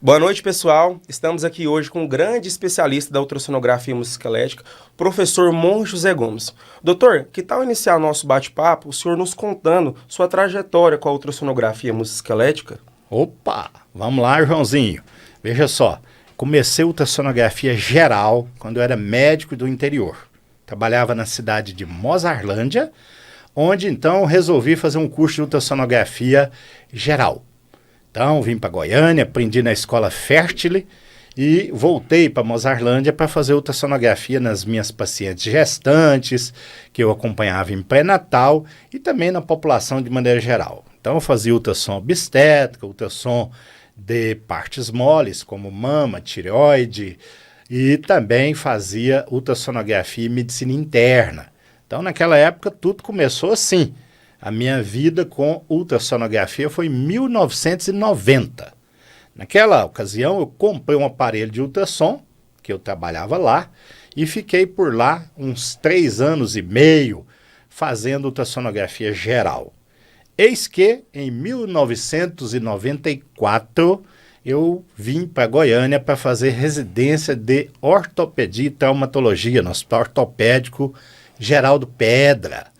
Boa noite, pessoal. Estamos aqui hoje com um grande especialista da ultrassonografia musculoesquelética, professor Monge José Gomes. Doutor, que tal iniciar nosso bate-papo, o senhor nos contando sua trajetória com a ultrassonografia musculoesquelética? Opa, vamos lá, Joãozinho. Veja só, comecei ultrassonografia geral quando eu era médico do interior. Trabalhava na cidade de Mozarlândia, onde então resolvi fazer um curso de ultrassonografia geral. Então, vim para Goiânia, aprendi na escola Fértile e voltei para Mozarlândia para fazer ultrassonografia nas minhas pacientes gestantes, que eu acompanhava em pré-natal e também na população de maneira geral. Então, eu fazia ultrassom obstétrica, ultrassom de partes moles, como mama, tireoide, e também fazia ultrassonografia e medicina interna. Então, naquela época, tudo começou assim. A minha vida com ultrassonografia foi em 1990. Naquela ocasião, eu comprei um aparelho de ultrassom, que eu trabalhava lá, e fiquei por lá uns 3 anos e meio fazendo ultrassonografia geral. Eis que, em 1994, eu vim para Goiânia para fazer residência de ortopedia e traumatologia no Hospital Ortopédico Geraldo Pedra.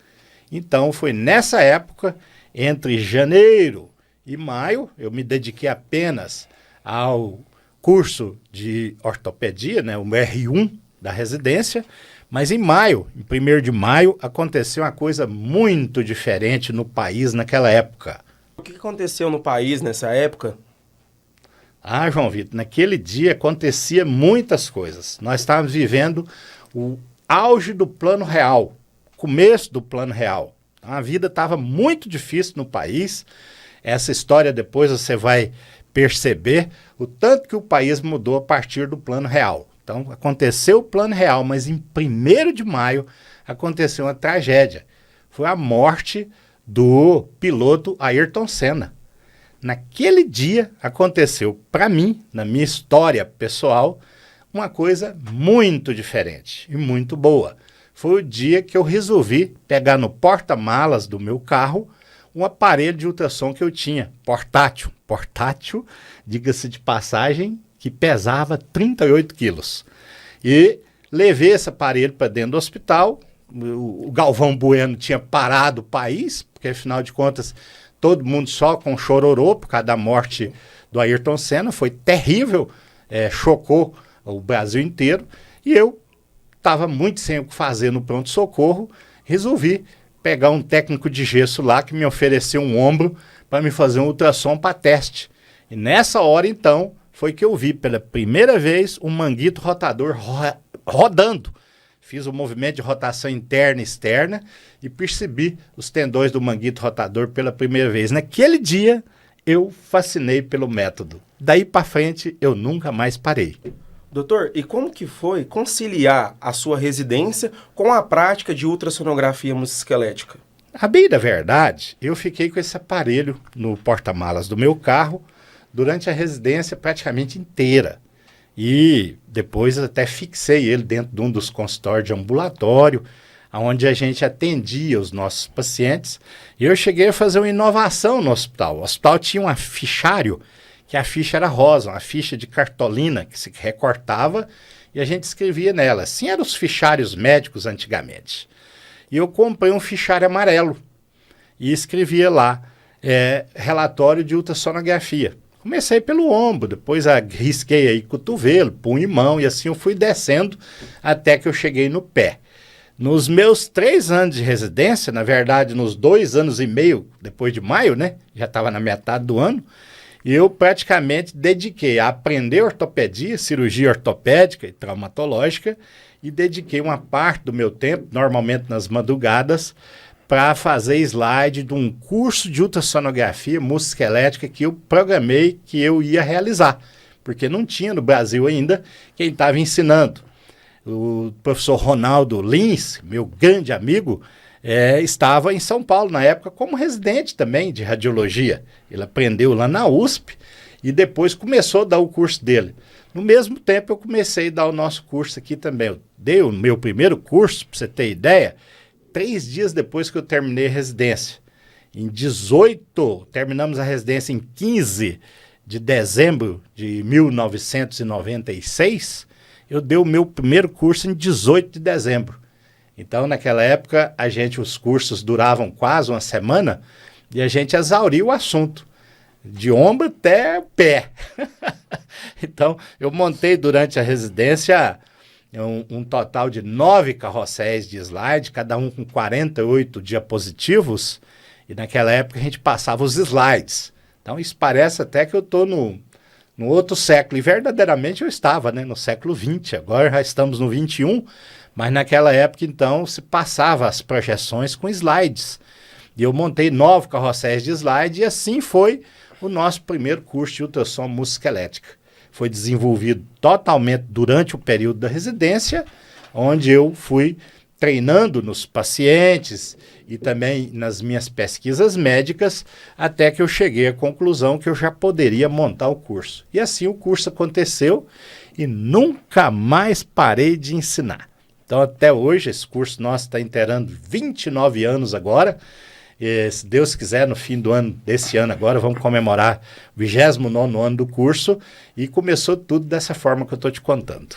Então, foi nessa época, entre janeiro e maio, eu me dediquei apenas ao curso de ortopedia, né, o R1 da residência, mas em maio, em 1º de maio, aconteceu uma coisa muito diferente no país naquela época. O que aconteceu no país nessa época? Ah, João Vitor, naquele dia acontecia muitas coisas. Nós estávamos vivendo o auge do Plano Real, começo do Plano Real. A vida estava muito difícil no país. Essa história depois você vai perceber o tanto que o país mudou a partir do Plano Real. Então aconteceu o Plano Real, mas em 1º de maio aconteceu uma tragédia. Foi a morte do piloto Ayrton Senna. Naquele dia aconteceu para mim, na minha história pessoal, uma coisa muito diferente e muito boa. Foi o dia que eu resolvi pegar no porta-malas do meu carro um aparelho de ultrassom que eu tinha, portátil. Portátil, diga-se de passagem, que pesava 38 quilos. E levei esse aparelho para dentro do hospital. O Galvão Bueno tinha parado o país, porque afinal de contas todo mundo só com chororô por causa da morte do Ayrton Senna. Foi terrível, chocou o Brasil inteiro. E eu estava muito sem o que fazer no pronto-socorro, resolvi pegar um técnico de gesso lá que me ofereceu um ombro para me fazer um ultrassom para teste. E nessa hora, então, foi que eu vi pela primeira vez um manguito rotador rodando. Fiz o movimento de rotação interna e externa e percebi os tendões do manguito rotador pela primeira vez. Naquele dia, eu fascinei pelo método. Daí para frente, eu nunca mais parei. Doutor, e como que foi conciliar a sua residência com a prática de ultrassonografia musculoesquelética? A bem da verdade, eu fiquei com esse aparelho no porta-malas do meu carro durante a residência praticamente inteira. E depois até fixei ele dentro de um dos consultórios de ambulatório, onde a gente atendia os nossos pacientes. E eu cheguei a fazer uma inovação no hospital. O hospital tinha um fichário, que a ficha era rosa, uma ficha de cartolina que se recortava e a gente escrevia nela. Assim eram os fichários médicos antigamente. E eu comprei um fichário amarelo e escrevia lá, relatório de ultrassonografia. Comecei pelo ombro, depois risquei aí cotovelo, punho e mão, e assim eu fui descendo até que eu cheguei no pé. Nos meus 3 anos de residência, na verdade nos 2 anos e meio, depois de maio, né? Já estava na metade do ano, e eu praticamente dediquei a aprender ortopedia, cirurgia ortopédica e traumatológica, e dediquei uma parte do meu tempo, normalmente nas madrugadas, para fazer slide de um curso de ultrassonografia musculoesquelética que eu programei que eu ia realizar, porque não tinha no Brasil ainda quem estava ensinando. O professor Ronaldo Lins, meu grande amigo, estava em São Paulo na época como residente também de radiologia. Ele aprendeu lá na USP e depois começou a dar o curso dele. No mesmo tempo eu comecei a dar o nosso curso aqui também. Eu dei o meu primeiro curso, para você ter ideia, 3 dias depois que eu terminei a residência. Em 18, terminamos a residência em 15 de dezembro de 1996, eu dei o meu primeiro curso em 18 de dezembro. Então, naquela época, os cursos duravam quase uma semana e a gente exauria o assunto, de ombro até pé. Então, eu montei durante a residência um total de 9 carrosséis de slide, cada um com 48 diapositivos, e naquela época a gente passava os slides. Então, isso parece até que eu estou no outro século, e verdadeiramente eu estava, né, no século XX, agora já estamos no XXI, mas naquela época, então, se passava as projeções com slides. E eu montei 9 carrosséis de slide e assim foi o nosso primeiro curso de ultrassom musculoesquelética. Foi desenvolvido totalmente durante o período da residência, onde eu fui treinando nos pacientes e também nas minhas pesquisas médicas, até que eu cheguei à conclusão que eu já poderia montar o curso. E assim o curso aconteceu e nunca mais parei de ensinar. Então, até hoje, esse curso nosso está inteirando 29 anos agora. E, se Deus quiser, no fim do ano, desse ano agora, vamos comemorar o 29º ano do curso. E começou tudo dessa forma que eu estou te contando.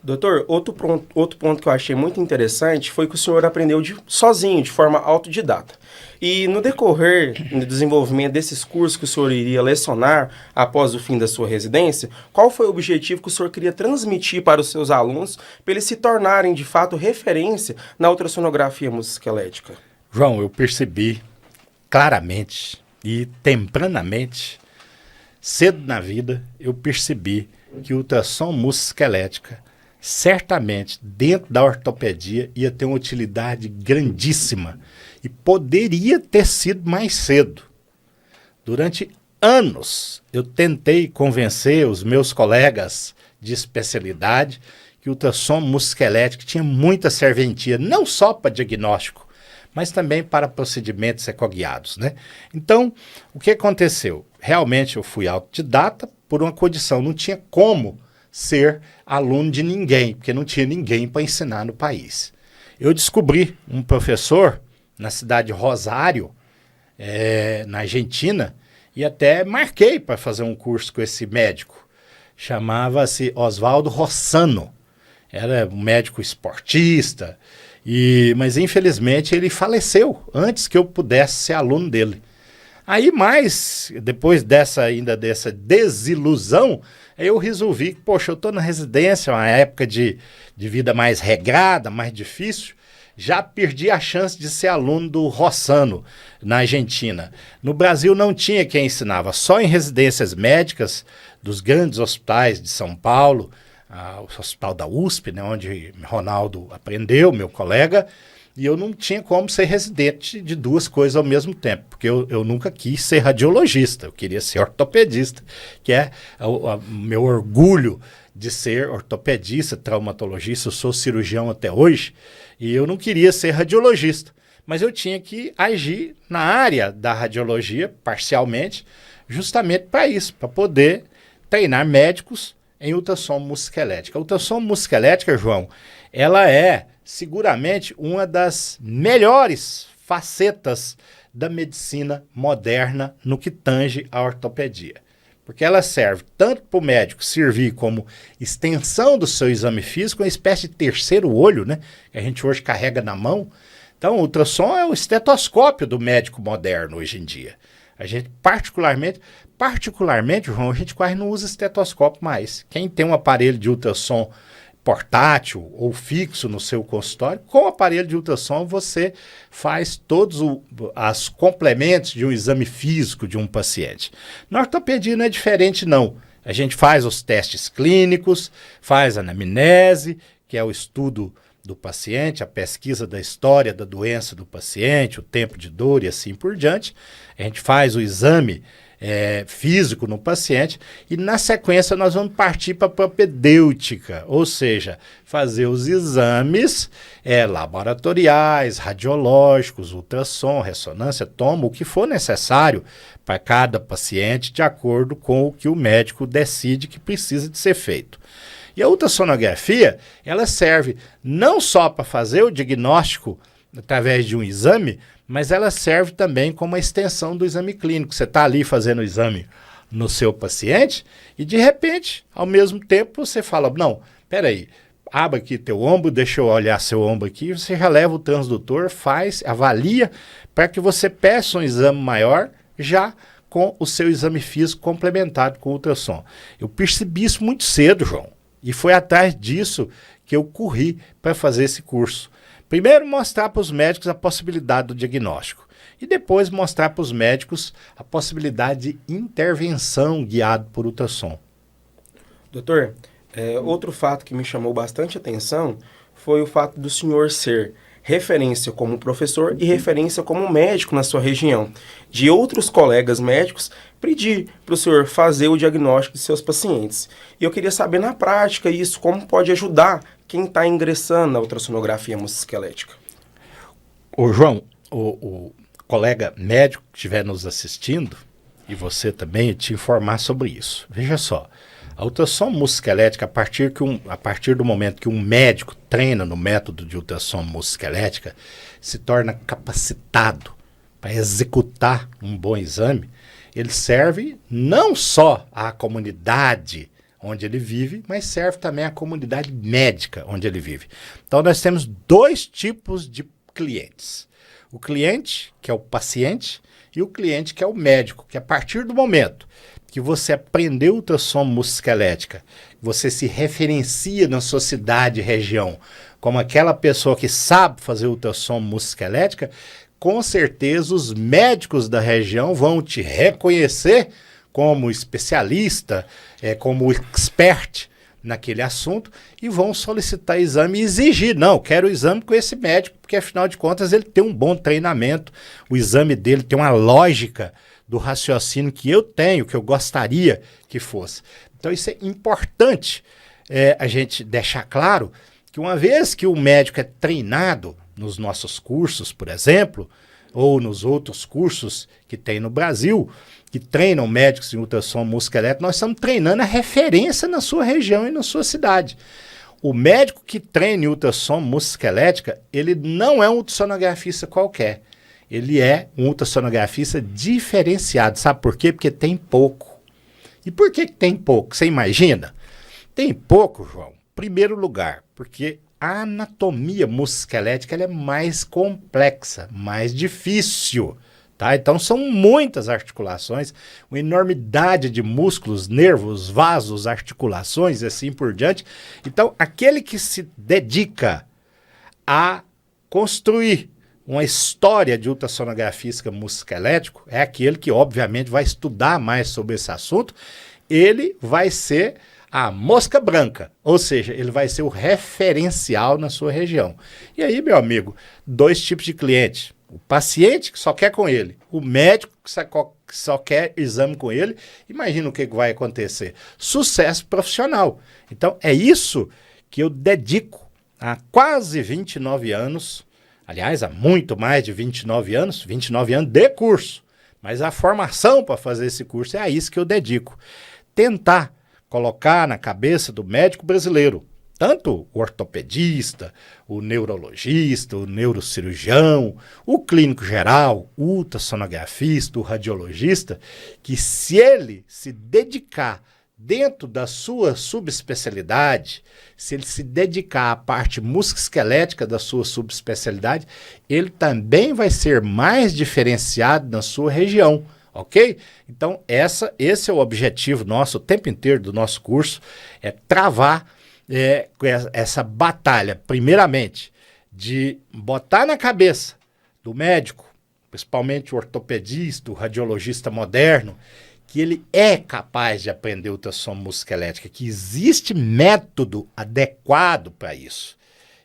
Doutor, outro ponto que eu achei muito interessante foi que o senhor aprendeu sozinho, de forma autodidata. E no decorrer do desenvolvimento desses cursos que o senhor iria lecionar após o fim da sua residência, qual foi o objetivo que o senhor queria transmitir para os seus alunos para eles se tornarem, de fato, referência na ultrassonografia musculoesquelética? João, eu percebi claramente e tempranamente, cedo na vida, eu percebi que a ultrassom musculoesquelética certamente, dentro da ortopedia, ia ter uma utilidade grandíssima e poderia ter sido mais cedo. Durante anos, eu tentei convencer os meus colegas de especialidade que o ultrassom musculoesquelético tinha muita serventia, não só para diagnóstico, mas também para procedimentos ecoguiados, né? Então, o que aconteceu? Realmente eu fui autodidata por uma condição, não tinha como ser aluno de ninguém, porque não tinha ninguém para ensinar no país. Eu descobri um professor na cidade de Rosário, na Argentina, e até marquei para fazer um curso com esse médico. Chamava-se Oswaldo Rossano. Era um médico esportista, mas infelizmente ele faleceu antes que eu pudesse ser aluno dele. Aí, depois dessa desilusão, eu resolvi que, poxa, eu estou na residência, uma época de vida mais regrada, mais difícil, já perdi a chance de ser aluno do Rossano, na Argentina. No Brasil não tinha quem ensinava, só em residências médicas dos grandes hospitais de São Paulo, o hospital da USP, né, onde Ronaldo aprendeu, meu colega, e eu não tinha como ser residente de duas coisas ao mesmo tempo, porque eu nunca quis ser radiologista, eu queria ser ortopedista, que é o meu orgulho de ser ortopedista, traumatologista, eu sou cirurgião até hoje, e eu não queria ser radiologista, mas eu tinha que agir na área da radiologia, parcialmente, justamente para isso, para poder treinar médicos em ultrassom musculoesquelética. A ultrassom musculoesquelética, João, ela é seguramente uma das melhores facetas da medicina moderna no que tange a ortopedia. Porque ela serve tanto para o médico servir como extensão do seu exame físico, uma espécie de terceiro olho, né, que a gente hoje carrega na mão. Então, o ultrassom é o estetoscópio do médico moderno hoje em dia. A gente particularmente, João, a gente quase não usa estetoscópio mais. Quem tem um aparelho de ultrassom portátil ou fixo no seu consultório, com o aparelho de ultrassom você faz todos os complementos de um exame físico de um paciente. Na ortopedia não é diferente não. A gente faz os testes clínicos, faz a anamnese, que é o estudo do paciente, a pesquisa da história da doença do paciente, o tempo de dor e assim por diante. A gente faz o exame físico no paciente e na sequência nós vamos partir para a propedêutica, ou seja, fazer os exames laboratoriais, radiológicos, ultrassom, ressonância, tomo, o que for necessário para cada paciente de acordo com o que o médico decide que precisa de ser feito. E a ultrassonografia, ela serve não só para fazer o diagnóstico através de um exame, mas ela serve também como uma extensão do exame clínico. Você está ali fazendo o exame no seu paciente e, de repente, ao mesmo tempo, você fala, não, peraí, abre aqui teu ombro, deixa eu olhar seu ombro aqui, você já leva o transdutor, faz, avalia, para que você peça um exame maior já com o seu exame físico complementado com o ultrassom. Eu percebi isso muito cedo, João, e foi atrás disso que eu corri para fazer esse curso. Primeiro, mostrar para os médicos a possibilidade do diagnóstico e depois mostrar para os médicos a possibilidade de intervenção guiada por ultrassom. Doutor, outro fato que me chamou bastante atenção foi o fato do senhor ser referência como professor e referência como médico na sua região. De outros colegas médicos, pedir para o senhor fazer o diagnóstico de seus pacientes. E eu queria saber na prática isso, como pode ajudar quem está ingressando na ultrassonografia musculoesquelética. Ô João, o colega médico que estiver nos assistindo, e você também, te informar sobre isso. Veja só, a ultrassom musculoesquelética, a partir do momento que um médico treina no método de ultrassom musculoesquelética, se torna capacitado para executar um bom exame, ele serve não só à comunidade onde ele vive, mas serve também à comunidade médica onde ele vive. Então nós temos dois tipos de clientes. O cliente, que é o paciente, e o cliente, que é o médico, que a partir do momento que você aprendeu ultrassom musculoesquelética, você se referencia na sua cidade e região como aquela pessoa que sabe fazer ultrassom musculoesquelética, com certeza os médicos da região vão te reconhecer como especialista, como expert naquele assunto e vão solicitar exame e exigir, não, quero o exame com esse médico, porque afinal de contas ele tem um bom treinamento, o exame dele tem uma lógica do raciocínio que eu tenho, que eu gostaria que fosse. Então isso é importante a gente deixar claro que uma vez que o médico é treinado nos nossos cursos, por exemplo, ou nos outros cursos que tem no Brasil, que treinam médicos em ultrassom musculoesquelético, nós estamos treinando a referência na sua região e na sua cidade. O médico que treina em ultrassom musculoesquelética, ele não é um ultrassonografista qualquer. Ele é um ultrassonografista diferenciado. Sabe por quê? Porque tem pouco. E por que tem pouco? Você imagina? Tem pouco, João. Primeiro lugar, porque a anatomia musculoesquelética ela é mais complexa, mais difícil. Tá? Então são muitas articulações, uma enormidade de músculos, nervos, vasos, articulações e assim por diante. Então aquele que se dedica a construir uma história de ultrassonografia musculoesquelético é aquele que obviamente vai estudar mais sobre esse assunto. Ele vai ser a mosca branca, ou seja, ele vai ser o referencial na sua região. E aí, meu amigo, dois tipos de cliente. O paciente que só quer com ele, o médico que só quer exame com ele. Imagina o que vai acontecer. Sucesso profissional. Então é isso que eu dedico há quase 29 anos, aliás, há muito mais de 29 anos de curso. Mas a formação para fazer esse curso é a isso que eu dedico. Tentar colocar na cabeça do médico brasileiro, tanto o ortopedista, o neurologista, o neurocirurgião, o clínico geral, o ultrassonografista, o radiologista, que se ele se dedicar dentro da sua subespecialidade, se ele se dedicar à parte musculoesquelética da sua subespecialidade, ele também vai ser mais diferenciado na sua região. Ok? Então, esse é o objetivo nosso, o tempo inteiro do nosso curso, é travar essa batalha, primeiramente, de botar na cabeça do médico, principalmente o ortopedista, o radiologista moderno, que ele é capaz de aprender ultrassom musculoesquelética, que existe método adequado para isso.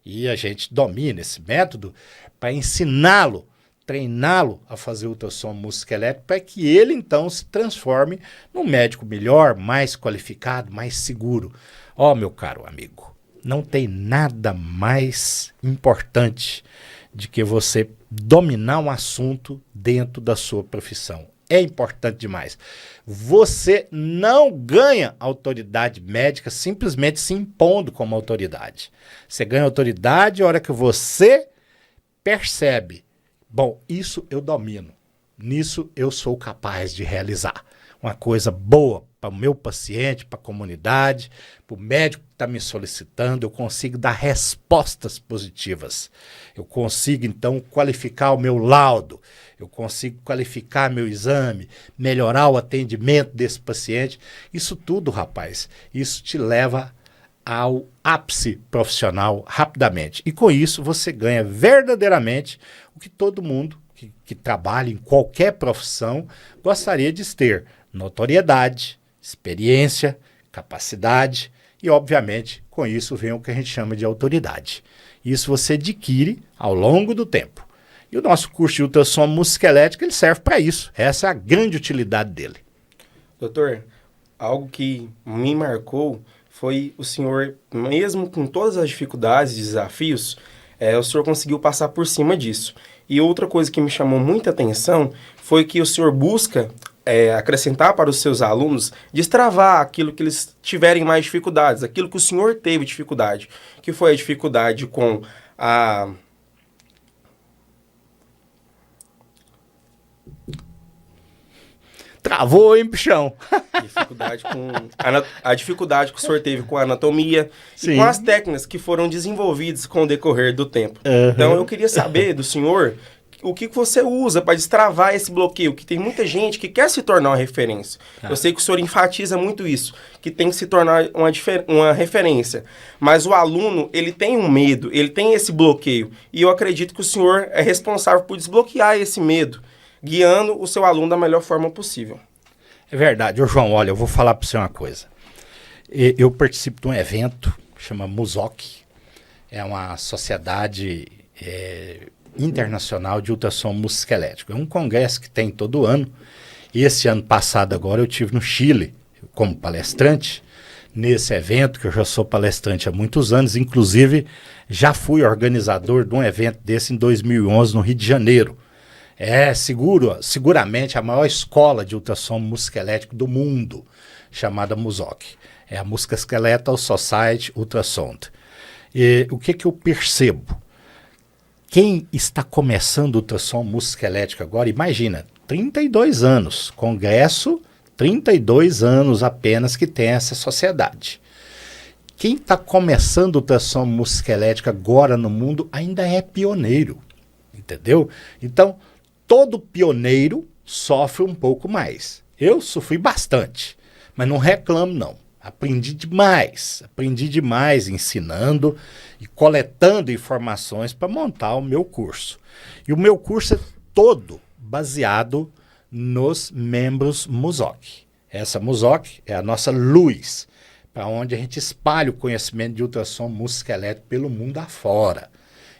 E a gente domina esse método para ensiná-lo, treiná-lo a fazer ultrassom musculoesquelético para que ele, então, se transforme num médico melhor, mais qualificado, mais seguro. Ó, meu caro amigo, não tem nada mais importante de que você dominar um assunto dentro da sua profissão. É importante demais. Você não ganha autoridade médica simplesmente se impondo como autoridade. Você ganha autoridade a hora que você percebe: bom, isso eu domino, nisso eu sou capaz de realizar. uma coisa boa para o meu paciente, para a comunidade, para o médico que está me solicitando, eu consigo dar respostas positivas. Eu consigo, então, qualificar o meu laudo, eu consigo qualificar meu exame, melhorar o atendimento desse paciente. Isso tudo, rapaz, isso te leva ao ápice profissional rapidamente. E com isso você ganha verdadeiramente o que todo mundo que trabalha em qualquer profissão gostaria de ter: notoriedade, experiência, capacidade e, obviamente, com isso vem o que a gente chama de autoridade. Isso você adquire ao longo do tempo. E o nosso curso de ultrassom musculoesquelético, ele serve para isso. Essa é a grande utilidade dele. Doutor, algo que me marcou foi o senhor, mesmo com todas as dificuldades e desafios, o senhor conseguiu passar por cima disso. E outra coisa que me chamou muita atenção foi que o senhor busca acrescentar para os seus alunos, destravar aquilo que eles tiverem mais dificuldades, aquilo que o senhor teve dificuldade, que foi a dificuldade com a... Travou, hein, bichão? A dificuldade que o senhor teve com a anatomia. Sim. E com as técnicas que foram desenvolvidas com o decorrer do tempo. Então, eu queria saber do senhor o que você usa para destravar esse bloqueio, que tem muita gente que quer se tornar uma referência. Eu sei que o senhor enfatiza muito isso, que tem que se tornar uma referência. Mas o aluno, ele tem um medo, ele tem esse bloqueio. E eu acredito que o senhor é responsável por desbloquear esse medo, guiando o seu aluno da melhor forma possível. É verdade. Ô, João, olha, eu vou falar para você uma coisa. Eu participo de um evento que chama MUSOC. É uma sociedade internacional de ultrassom musculoesquelético. É um congresso que tem todo ano. E esse ano passado agora eu estive no Chile como palestrante nesse evento, que eu já sou palestrante há muitos anos. Inclusive, já fui organizador de um evento desse em 2011 no Rio de Janeiro. É seguramente a maior escola de ultrassom musculoesquelético do mundo, chamada MUSOC. É a Musculoskeletal Society Ultrasound. E o que eu percebo? Quem está começando o ultrassom musculoesquelético agora, imagina, 32 anos, congresso, 32 anos apenas que tem essa sociedade. Quem está começando o ultrassom musculoesquelético agora no mundo ainda é pioneiro, entendeu? Então, todo pioneiro sofre um pouco mais. Eu sofri bastante, mas não reclamo não. Aprendi demais ensinando e coletando informações para montar o meu curso. E o meu curso é todo baseado nos membros MUSOC. Essa MUSOC é a nossa luz, para onde a gente espalha o conhecimento de ultrassom musculoesquelético pelo mundo afora.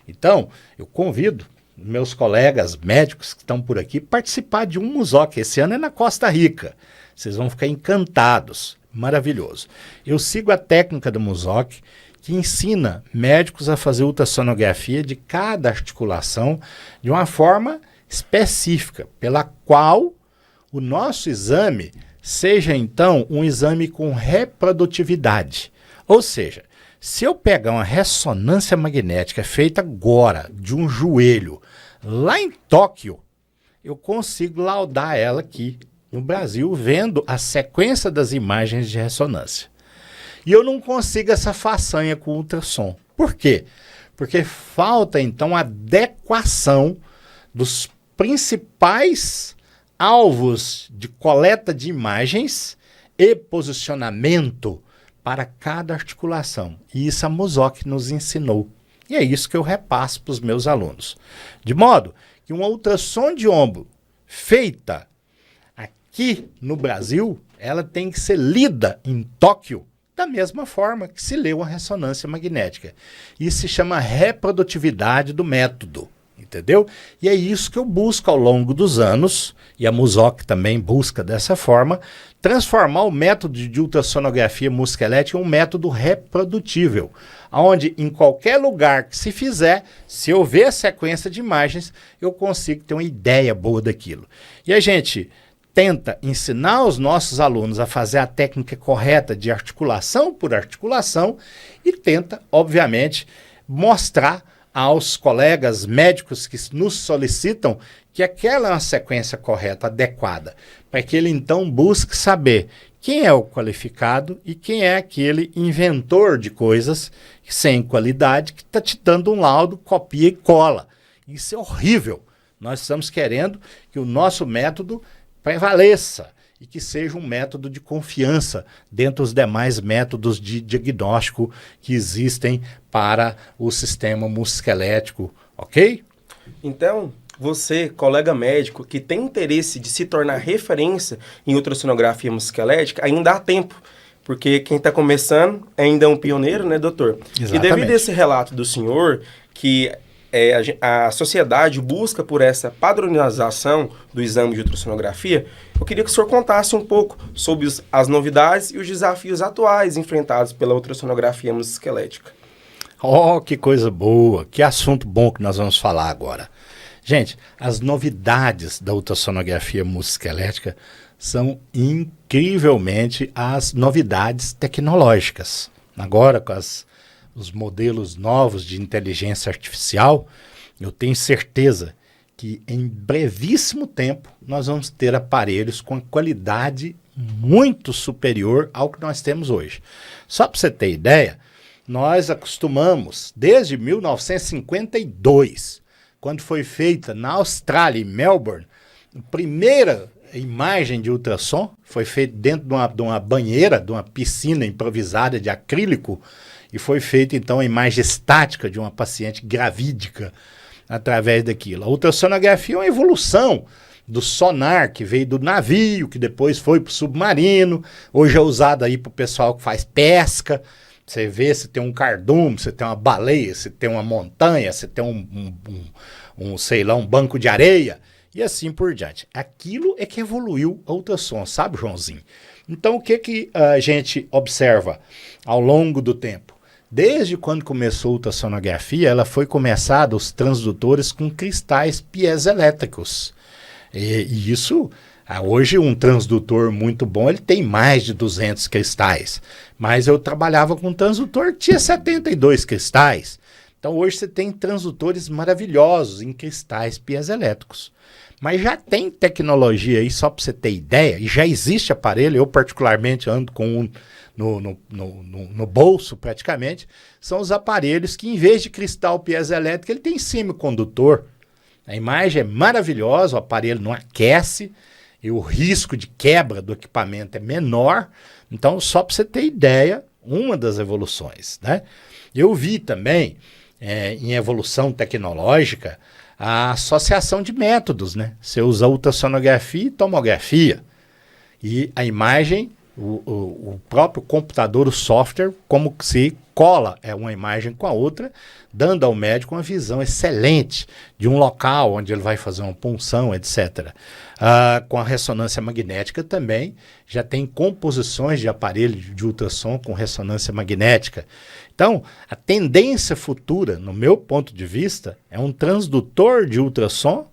Então, eu convido meus colegas médicos que estão por aqui participar de um MUSOC. Esse ano é na Costa Rica. Vocês vão ficar encantados. Maravilhoso. Eu sigo a técnica do MUSOC, que ensina médicos a fazer ultrassonografia de cada articulação de uma forma específica, pela qual o nosso exame seja, então, um exame com reprodutividade. Ou seja, se eu pegar uma ressonância magnética feita agora de um joelho lá em Tóquio, eu consigo laudar ela aqui no Brasil, vendo a sequência das imagens de ressonância. E eu não consigo essa façanha com o ultrassom. Por quê? Porque falta, então, a adequação dos principais alvos de coleta de imagens e posicionamento para cada articulação. E isso a MUSOC nos ensinou. E é isso que eu repasso para os meus alunos. De modo que uma ultrassom de ombro feita aqui no Brasil, ela tem que ser lida em Tóquio da mesma forma que se lê uma ressonância magnética. Isso se chama reprodutividade do método, entendeu? E é isso que eu busco ao longo dos anos, e a MUSOC também busca dessa forma, transformar o método de ultrassonografia musculoesquelética em um método reprodutível, onde em qualquer lugar que se fizer, se eu ver a sequência de imagens, eu consigo ter uma ideia boa daquilo. E a gente tenta ensinar os nossos alunos a fazer a técnica correta de articulação por articulação e tenta, obviamente, mostrar aos colegas médicos que nos solicitam que aquela é uma sequência correta, adequada, para que ele então busque saber quem é o qualificado e quem é aquele inventor de coisas sem qualidade que está te dando um laudo, copia e cola. Isso é horrível. Nós estamos querendo que o nosso método prevaleça e que seja um método de confiança dentro dos demais métodos de diagnóstico que existem para o sistema musculoesquelético, ok? Então, você, colega médico, que tem interesse de se tornar referência em ultrassonografia musculoesquelética, ainda há tempo. Porque quem está começando ainda é um pioneiro, né, doutor? Exatamente. E devido a esse relato do senhor, que a sociedade busca por essa padronização do exame de ultrassonografia, eu queria que o senhor contasse um pouco sobre as novidades e os desafios atuais enfrentados pela ultrassonografia musculoesquelética. Oh, que coisa boa, que assunto bom que nós vamos falar agora. Gente, as novidades da ultrassonografia musculoesquelética são incrivelmente as novidades tecnológicas. Agora, com os modelos novos de inteligência artificial, eu tenho certeza que em brevíssimo tempo nós vamos ter aparelhos com qualidade muito superior ao que nós temos hoje. Só para você ter ideia, nós acostumamos, desde 1952, quando foi feita na Austrália, em Melbourne, a primeira imagem de ultrassom foi feita dentro de uma banheira, de uma piscina improvisada de acrílico, e foi feita então a imagem estática de uma paciente gravídica através daquilo. A ultrassonografia é uma evolução do sonar que veio do navio, que depois foi para o submarino, hoje é usado aí para o pessoal que faz pesca. Você vê se tem um cardume, se tem uma baleia, se tem uma montanha, se tem sei lá, um banco de areia, e assim por diante. Aquilo é que evoluiu a ultrassom, sabe, Joãozinho? Então, o que a gente observa ao longo do tempo? Desde quando começou a ultrassonografia, ela foi começada, os transdutores, com cristais piezoelétricos. E isso, hoje um transdutor muito bom, ele tem mais de 200 cristais. Mas eu trabalhava com um transdutor que tinha 72 cristais. Então hoje você tem transdutores maravilhosos em cristais piezoelétricos. Mas já tem tecnologia aí, só para você ter ideia, e já existe aparelho, eu particularmente ando com um no bolso praticamente, são os aparelhos que em vez de cristal piezoelétrico, ele tem semicondutor. A imagem é maravilhosa, o aparelho não aquece, e o risco de quebra do equipamento é menor. Então, só para você ter ideia, uma das evoluções, né? Eu vi também, em evolução tecnológica, a associação de métodos, né? Você usa ultrassonografia e tomografia. E a imagem, o próprio computador, o software, como se cola uma imagem com a outra, dando ao médico uma visão excelente de um local onde ele vai fazer uma punção, etc. Com a ressonância magnética também, já tem composições de aparelhos de ultrassom com ressonância magnética. Então, a tendência futura, no meu ponto de vista, é um transdutor de ultrassom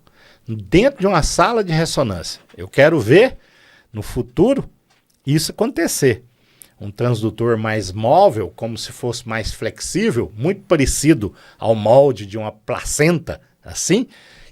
dentro de uma sala de ressonância. Eu quero ver, no futuro, isso acontecer. Um transdutor mais móvel, como se fosse mais flexível, muito parecido ao molde de uma placenta, assim,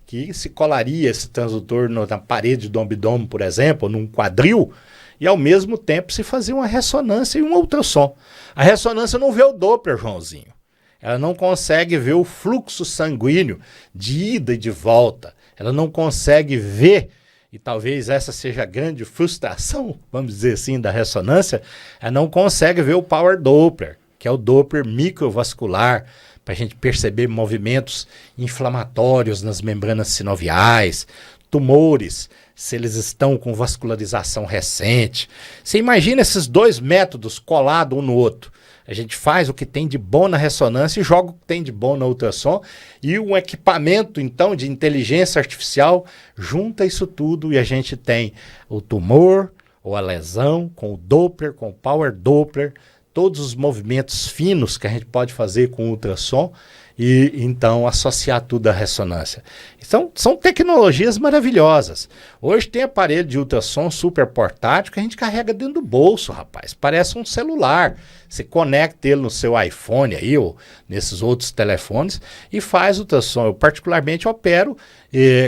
que se colaria esse transdutor na parede do abdômen, por exemplo, num quadril, e ao mesmo tempo se fazia uma ressonância e um ultrassom. A ressonância não vê o Doppler, Joãozinho. Ela não consegue ver o fluxo sanguíneo de ida e de volta. Ela não consegue ver, e talvez essa seja a grande frustração, vamos dizer assim, da ressonância, ela não consegue ver o Power Doppler, que é o Doppler microvascular, para a gente perceber movimentos inflamatórios nas membranas sinoviais, tumores, se eles estão com vascularização recente. Você imagina esses dois métodos colados um no outro. A gente faz o que tem de bom na ressonância e joga o que tem de bom na ultrassom, e um equipamento, então, de inteligência artificial junta isso tudo e a gente tem o tumor ou a lesão com o Doppler, com o Power Doppler, todos os movimentos finos que a gente pode fazer com o ultrassom e então associar tudo à ressonância. Então, são tecnologias maravilhosas. Hoje tem aparelho de ultrassom super portátil que a gente carrega dentro do bolso, rapaz. Parece um celular. Você conecta ele no seu iPhone aí, ou nesses outros telefones, e faz ultrassom. Eu particularmente opero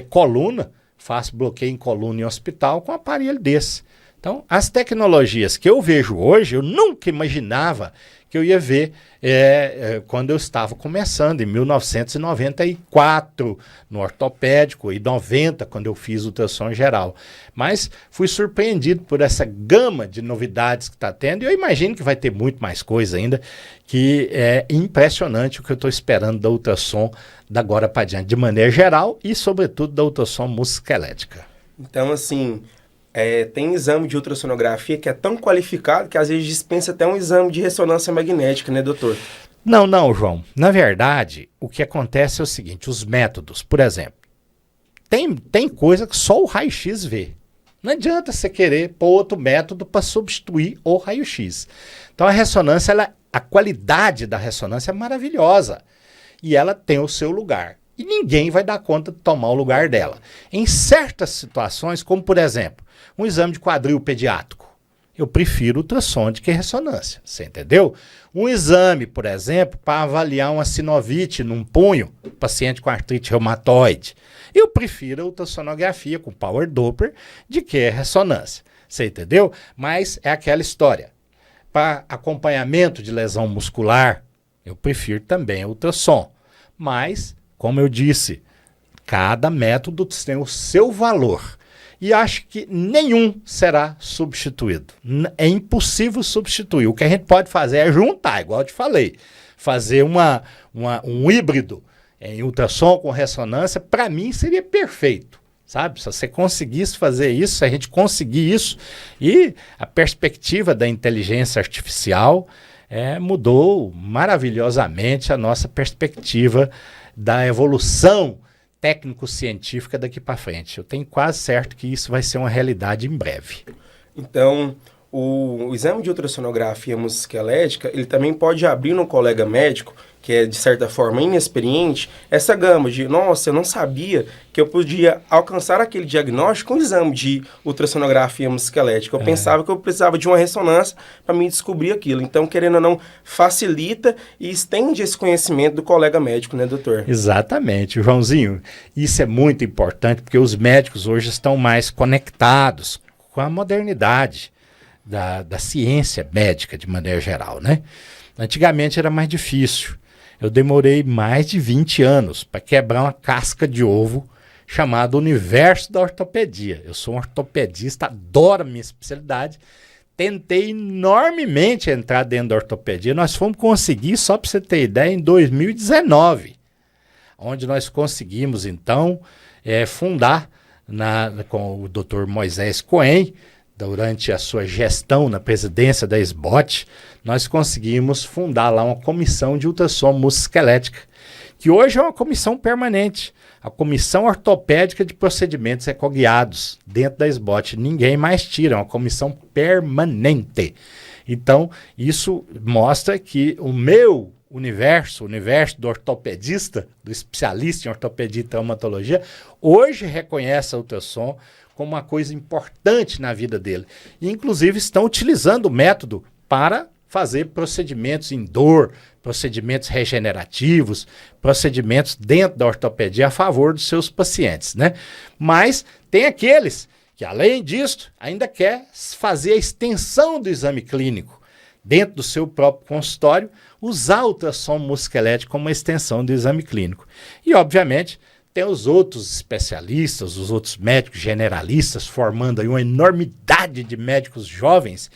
coluna, faço bloqueio em coluna em hospital com um aparelho desse. Então, as tecnologias que eu vejo hoje, eu nunca imaginava que eu ia ver quando eu estava começando, em 1994, no ortopédico, e 90, quando eu fiz ultrassom geral. Mas fui surpreendido por essa gama de novidades que está tendo, e eu imagino que vai ter muito mais coisa ainda, que é impressionante o que eu estou esperando da ultrassom da agora para diante, de maneira geral, e sobretudo da ultrassom musculoesquelética. Então, assim, tem exame de ultrassonografia que é tão qualificado que às vezes dispensa até um exame de ressonância magnética, né, doutor? Não, João. Na verdade, o que acontece é o seguinte, os métodos, por exemplo, tem coisa que só o raio-x vê. Não adianta você querer pôr outro método para substituir o raio-x. Então a ressonância, a qualidade da ressonância é maravilhosa e ela tem o seu lugar. E ninguém vai dar conta de tomar o lugar dela. Em certas situações, como por exemplo, um exame de quadril pediátrico, eu prefiro ultrassom do que ressonância, você entendeu? Um exame, por exemplo, para avaliar uma sinovite num punho, paciente com artrite reumatoide, eu prefiro a ultrassonografia com power Doppler de que a ressonância, você entendeu? Mas é aquela história. Para acompanhamento de lesão muscular, eu prefiro também a ultrassom, mas como eu disse, cada método tem o seu valor. E acho que nenhum será substituído. É impossível substituir. O que a gente pode fazer é juntar, igual eu te falei. Fazer um híbrido em ultrassom com ressonância, para mim seria perfeito. Sabe? Se você conseguisse fazer isso, se a gente conseguir isso, e a perspectiva da inteligência artificial mudou maravilhosamente a nossa perspectiva da evolução técnico-científica daqui para frente. Eu tenho quase certo que isso vai ser uma realidade em breve. Então, o exame de ultrassonografia musculoesquelética, ele também pode abrir no colega médico, que é de certa forma inexperiente, essa gama de, nossa, eu não sabia que eu podia alcançar aquele diagnóstico com um exame de ultrassonografia musculoesquelética. Eu pensava que eu precisava de uma ressonância para me descobrir aquilo. Então, querendo ou não, facilita e estende esse conhecimento do colega médico, né, doutor? Exatamente, Joãozinho. Isso é muito importante porque os médicos hoje estão mais conectados com a modernidade da ciência médica de maneira geral, né? Antigamente era mais difícil. Eu demorei mais de 20 anos para quebrar uma casca de ovo chamada universo da ortopedia. Eu sou um ortopedista, adoro a minha especialidade. Tentei enormemente entrar dentro da ortopedia. Nós fomos conseguir, só para você ter ideia, em 2019, onde nós conseguimos, então, fundar com o Dr. Moisés Cohen, durante a sua gestão na presidência da SBOT, nós conseguimos fundar lá uma comissão de ultrassom musculoesquelética, que hoje é uma comissão permanente, a Comissão Ortopédica de Procedimentos Ecoguiados, dentro da SBOT. Ninguém mais tira, é uma comissão permanente. Então, isso mostra que o meu universo, o universo do ortopedista, do especialista em ortopedia e traumatologia, hoje reconhece a ultrassom como uma coisa importante na vida dele. E, inclusive, estão utilizando o método para fazer procedimentos em dor, procedimentos regenerativos, procedimentos dentro da ortopedia a favor dos seus pacientes, né? Mas tem aqueles que, além disso, ainda quer fazer a extensão do exame clínico dentro do seu próprio consultório, usar o ultrassom musculoesquelético como uma extensão do exame clínico. E, obviamente, tem os outros especialistas, os outros médicos generalistas, formando aí uma enormidade de médicos jovens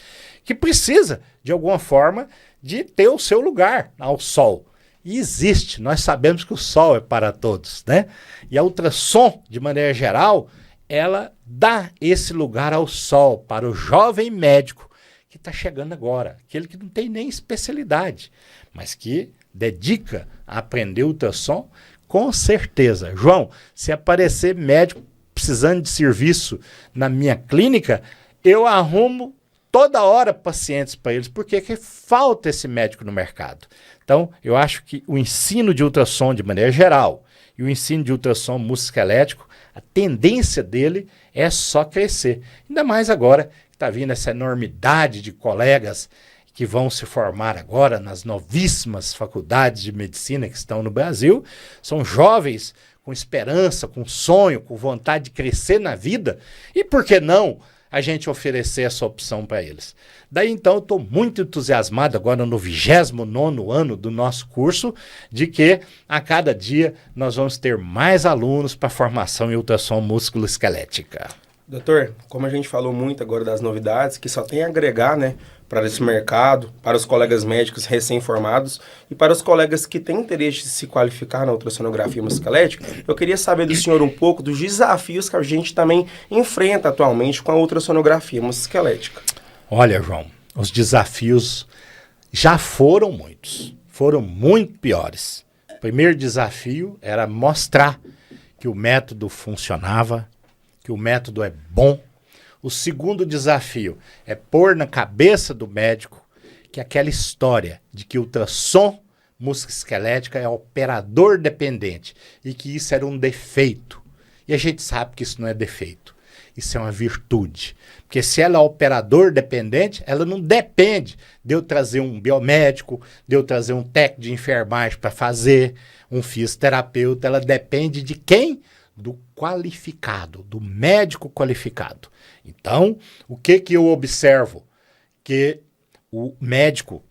que precisa, de alguma forma, de ter o seu lugar ao sol. E existe, nós sabemos que o sol é para todos, né? E a ultrassom, de maneira geral, ela dá esse lugar ao sol para o jovem médico que está chegando agora, aquele que não tem nem especialidade, mas que dedica a aprender ultrassom. Com certeza. João, se aparecer médico precisando de serviço na minha clínica, eu arrumo toda hora pacientes para eles, porque que falta esse médico no mercado. Então, eu acho que o ensino de ultrassom de maneira geral e o ensino de ultrassom musculoesquelético, a tendência dele é só crescer. Ainda mais agora que está vindo essa enormidade de colegas que vão se formar agora nas novíssimas faculdades de medicina que estão no Brasil. São jovens com esperança, com sonho, com vontade de crescer na vida. E por que não a gente oferecer essa opção para eles? Daí então eu estou muito entusiasmado agora no 29º ano do nosso curso, de que a cada dia nós vamos ter mais alunos para formação em ultrassom músculo-esquelética. Doutor, como a gente falou muito agora das novidades, que só tem a agregar, né, para esse mercado, para os colegas médicos recém-formados e para os colegas que têm interesse de se qualificar na ultrassonografia musculoesquelética, eu queria saber do senhor um pouco dos desafios que a gente também enfrenta atualmente com a ultrassonografia musculoesquelética. Olha, João, os desafios já foram muitos, foram muito piores. O primeiro desafio era mostrar que o método funcionava, que o método é bom. O segundo desafio é pôr na cabeça do médico que aquela história de que o ultrassom musculoesquelética é operador dependente e que isso era um defeito. E a gente sabe que isso não é defeito. Isso é uma virtude. Porque se ela é operador dependente, ela não depende de eu trazer um biomédico, de eu trazer um técnico de enfermagem para fazer, um fisioterapeuta. Ela depende de quem? Do qualificado, do médico qualificado. Então, o que eu observo? Que o médico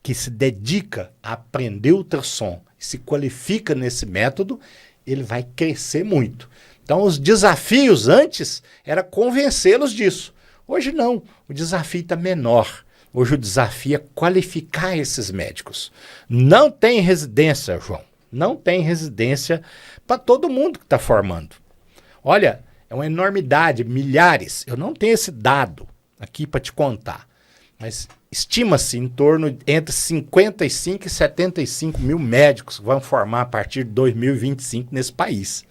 que se dedica a aprender ultrassom e se qualifica nesse método, ele vai crescer muito. Então, os desafios antes era convencê-los disso. Hoje não, o desafio está menor. Hoje o desafio é qualificar esses médicos. Não tem residência, João. Não tem residência para todo mundo que está formando. Olha, é uma enormidade, milhares. Eu não tenho esse dado aqui para te contar, mas estima-se em torno entre 55 e 75 mil médicos que vão formar a partir de 2025 nesse país.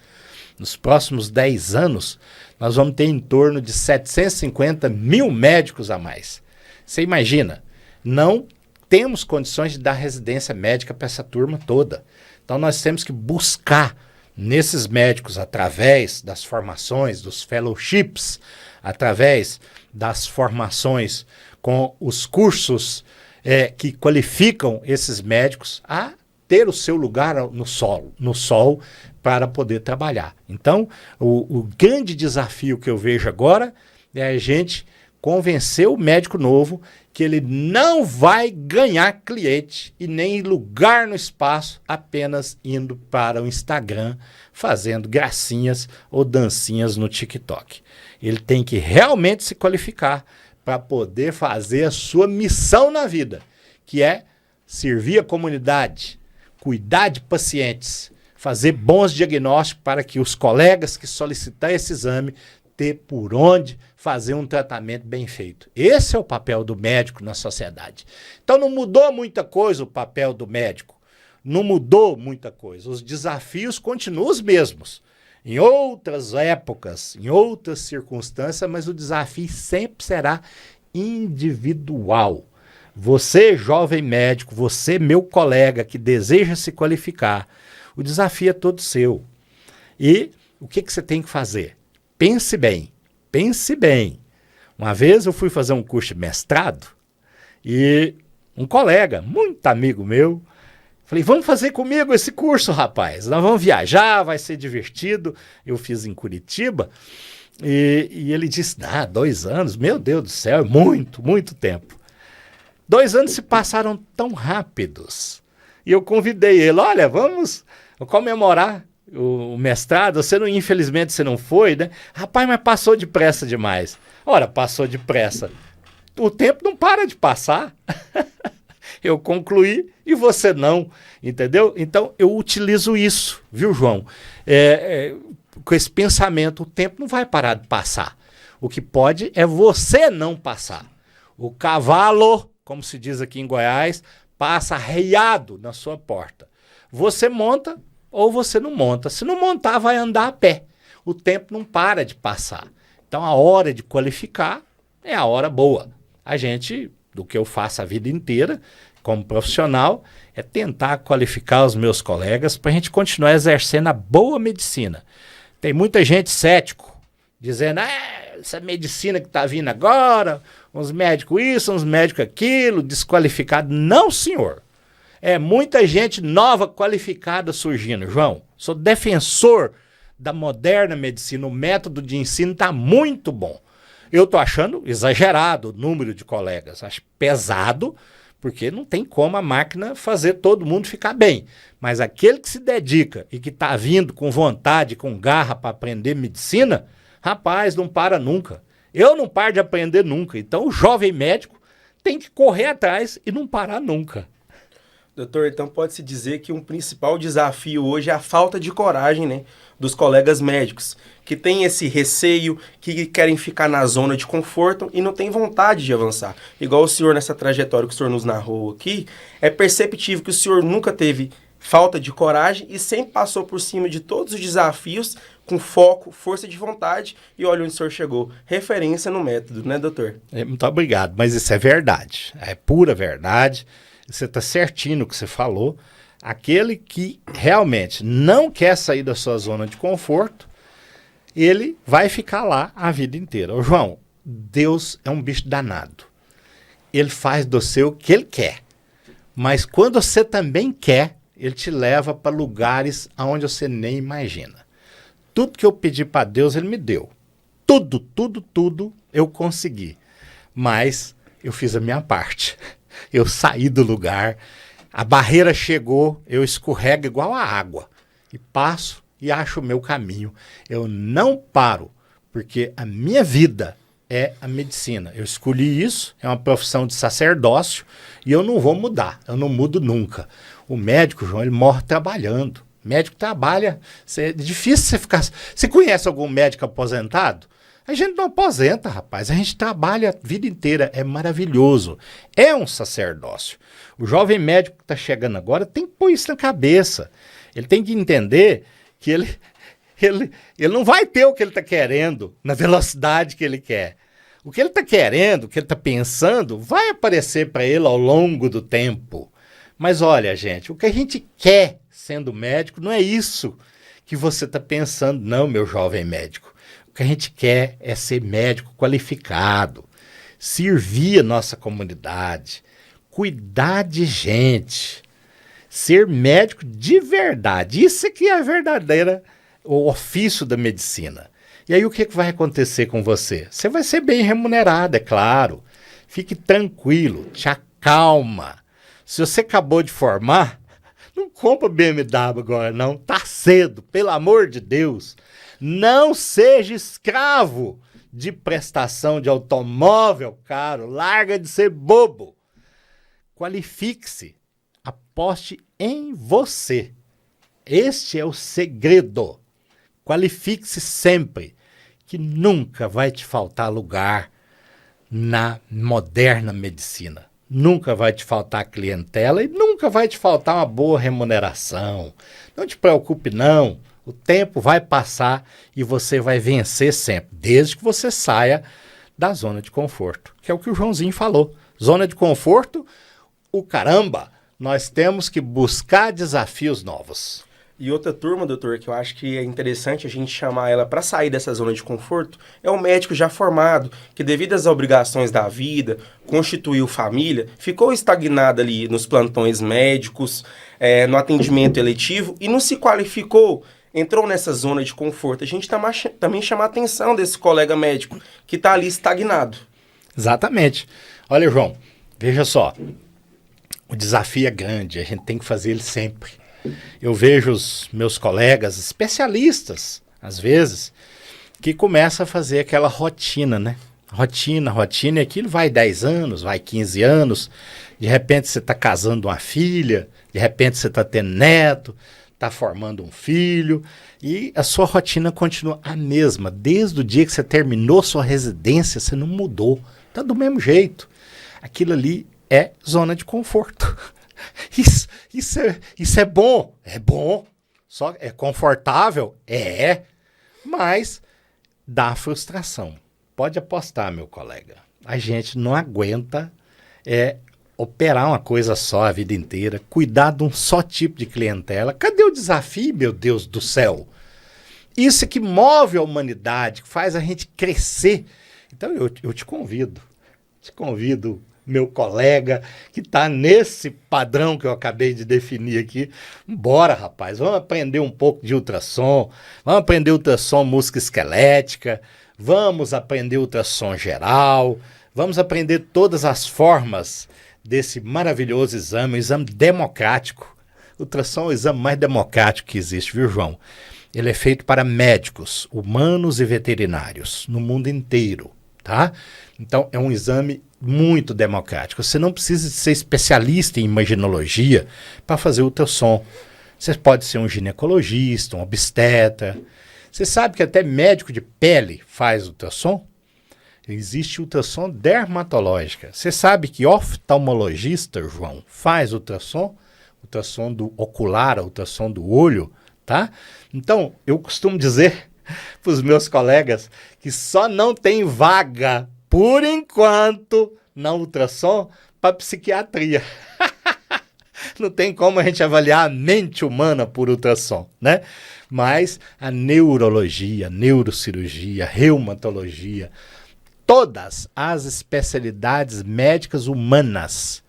Nos próximos 10 anos, nós vamos ter em torno de 750 mil médicos a mais. Você imagina, não temos condições de dar residência médica para essa turma toda. Então nós temos que buscar nesses médicos, através das formações, dos fellowships, através das formações com os cursos que qualificam esses médicos a ter o seu lugar no sol para poder trabalhar. Então, o grande desafio que eu vejo agora é a gente convencer o médico novo que ele não vai ganhar cliente e nem lugar no espaço apenas indo para o Instagram, fazendo gracinhas ou dancinhas no TikTok. Ele tem que realmente se qualificar para poder fazer a sua missão na vida, que é servir a comunidade, cuidar de pacientes, fazer bons diagnósticos para que os colegas que solicitar esse exame ter por onde fazer um tratamento bem feito. Esse é o papel do médico na sociedade. Então não mudou muita coisa o papel do médico. Não mudou muita coisa. Os desafios continuam os mesmos. Em outras épocas, em outras circunstâncias, mas o desafio sempre será individual. Você, jovem médico, você, meu colega que deseja se qualificar, o desafio é todo seu. E o que você tem que fazer? Pense bem, pense bem. Uma vez eu fui fazer um curso de mestrado e um colega, muito amigo meu, falei, vamos fazer comigo esse curso, rapaz. Nós vamos viajar, vai ser divertido. Eu fiz em Curitiba e ele disse, 2 anos, meu Deus do céu, é muito, muito tempo. 2 anos se passaram tão rápidos. E eu convidei ele, olha, vamos comemorar o mestrado. Infelizmente você não foi, né? Rapaz, mas passou depressa demais. Ora, passou depressa. O tempo não para de passar. Eu concluí e você não, entendeu? Então eu utilizo isso, viu, João? Com esse pensamento, o tempo não vai parar de passar. O que pode é você não passar. O cavalo, como se diz aqui em Goiás, passa arreiado na sua porta. Você monta ou você não monta. Se não montar, vai andar a pé. O tempo não para de passar. Então a hora de qualificar é a hora boa. do que eu faço a vida inteira, como profissional, é tentar qualificar os meus colegas para a gente continuar exercendo a boa medicina. Tem muita gente cético, dizendo, essa medicina que está vindo agora, uns médicos isso, uns médicos aquilo, desqualificado. Não, senhor. É muita gente nova qualificada surgindo, João. Sou defensor da moderna medicina, o método de ensino está muito bom. Eu estou achando exagerado o número de colegas, acho pesado, porque não tem como a máquina fazer todo mundo ficar bem. Mas aquele que se dedica e que está vindo com vontade, com garra para aprender medicina, rapaz, não para nunca. Eu não paro de aprender nunca. Então o jovem médico tem que correr atrás e não parar nunca. Doutor, então pode-se dizer que um principal desafio hoje é a falta de coragem, né, dos colegas médicos, que têm esse receio, que querem ficar na zona de conforto e não têm vontade de avançar. Igual o senhor nessa trajetória que o senhor nos narrou aqui, é perceptível que o senhor nunca teve falta de coragem e sempre passou por cima de todos os desafios com foco, força de vontade e olha onde o senhor chegou. Referência no método, né, doutor? Muito obrigado, mas isso é verdade, é pura verdade. Você está certinho no que você falou. Aquele que realmente não quer sair da sua zona de conforto, ele vai ficar lá a vida inteira. Ô, João, Deus é um bicho danado. Ele faz do seu o que ele quer. Mas quando você também quer, ele te leva para lugares onde você nem imagina. Tudo que eu pedi para Deus, ele me deu. Tudo eu consegui. Mas eu fiz a minha parte. Eu saí do lugar, a barreira chegou, eu escorrego igual a água e passo e acho o meu caminho. Eu não paro, porque a minha vida é a medicina. Eu escolhi isso, é uma profissão de sacerdócio e eu não vou mudar, eu não mudo nunca. O médico, João, ele morre trabalhando. O médico trabalha, é difícil você ficar... Você conhece algum médico aposentado? A gente não aposenta, rapaz. A gente trabalha a vida inteira. É maravilhoso. É um sacerdócio. O jovem médico que está chegando agora tem que pôr isso na cabeça. Ele tem que entender que ele não vai ter o que ele está querendo na velocidade que ele quer. O que ele está querendo, o que ele está pensando, vai aparecer para ele ao longo do tempo. Mas olha, gente, o que a gente quer sendo médico não é isso que você está pensando, não, meu jovem médico. O que a gente quer é ser médico qualificado, servir a nossa comunidade, cuidar de gente, ser médico de verdade. Isso aqui é a verdadeira, o ofício da medicina. E aí o que vai acontecer com você? Você vai ser bem remunerado, é claro. Fique tranquilo, te acalma. Se você acabou de formar, não compra BMW agora não, tá cedo, pelo amor de Deus. Não seja escravo de prestação de automóvel caro. Larga de ser bobo. Qualifique-se. Aposte em você. Este é o segredo. Qualifique-se sempre, que nunca vai te faltar lugar na moderna medicina. Nunca vai te faltar clientela e nunca vai te faltar uma boa remuneração. Não te preocupe, não. O tempo vai passar e você vai vencer sempre, desde que você saia da zona de conforto, que é o que o Joãozinho falou. Zona de conforto, o caramba, nós temos que buscar desafios novos. E outra turma, doutor, que eu acho que é interessante a gente chamar ela para sair dessa zona de conforto, é o médico já formado, que devido às obrigações da vida, constituiu família, ficou estagnado ali nos plantões médicos, no atendimento eletivo e não se qualificou, entrou nessa zona de conforto. A gente também chama a atenção desse colega médico que está ali estagnado. Exatamente. Olha, João, veja só, o desafio é grande, a gente tem que fazer ele sempre. Eu vejo os meus colegas especialistas, às vezes, que começam a fazer aquela rotina, né? Rotina, e aquilo vai 10 anos, vai 15 anos, de repente você está casando uma filha, de repente você está tendo neto, está formando um filho, e a sua rotina continua a mesma. Desde o dia que você terminou sua residência, você não mudou, está do mesmo jeito. Aquilo ali é zona de conforto. Isso é bom, só é confortável, mas dá frustração. Pode apostar, meu colega, a gente não aguenta operar uma coisa só a vida inteira, cuidar de um só tipo de clientela. Cadê o desafio, meu Deus do céu? Isso é que move a humanidade, que faz a gente crescer. Então eu te convido, meu colega, que está nesse padrão que eu acabei de definir aqui. Bora, rapaz, vamos aprender um pouco de ultrassom, vamos aprender ultrassom música esquelética, vamos aprender ultrassom geral, vamos aprender todas as formas desse maravilhoso exame, um exame democrático. O ultrassom é o exame mais democrático que existe, viu, João? Ele é feito para médicos, humanos e veterinários, no mundo inteiro, tá? Então, é um exame muito democrático. Você não precisa ser especialista em imaginologia para fazer ultrassom. Você pode ser um ginecologista, um obstetra. Você sabe que até médico de pele faz ultrassom? Existe ultrassom dermatológica. Você sabe que oftalmologista, João, faz ultrassom? Ultrassom do ocular, ultrassom do olho, tá? Então, eu costumo dizer para os meus colegas que só não tem vaga, por enquanto, na ultrassom para psiquiatria. Não tem como a gente avaliar a mente humana por ultrassom, né? Mas a neurologia, neurocirurgia, reumatologia, todas as especialidades médicas humanas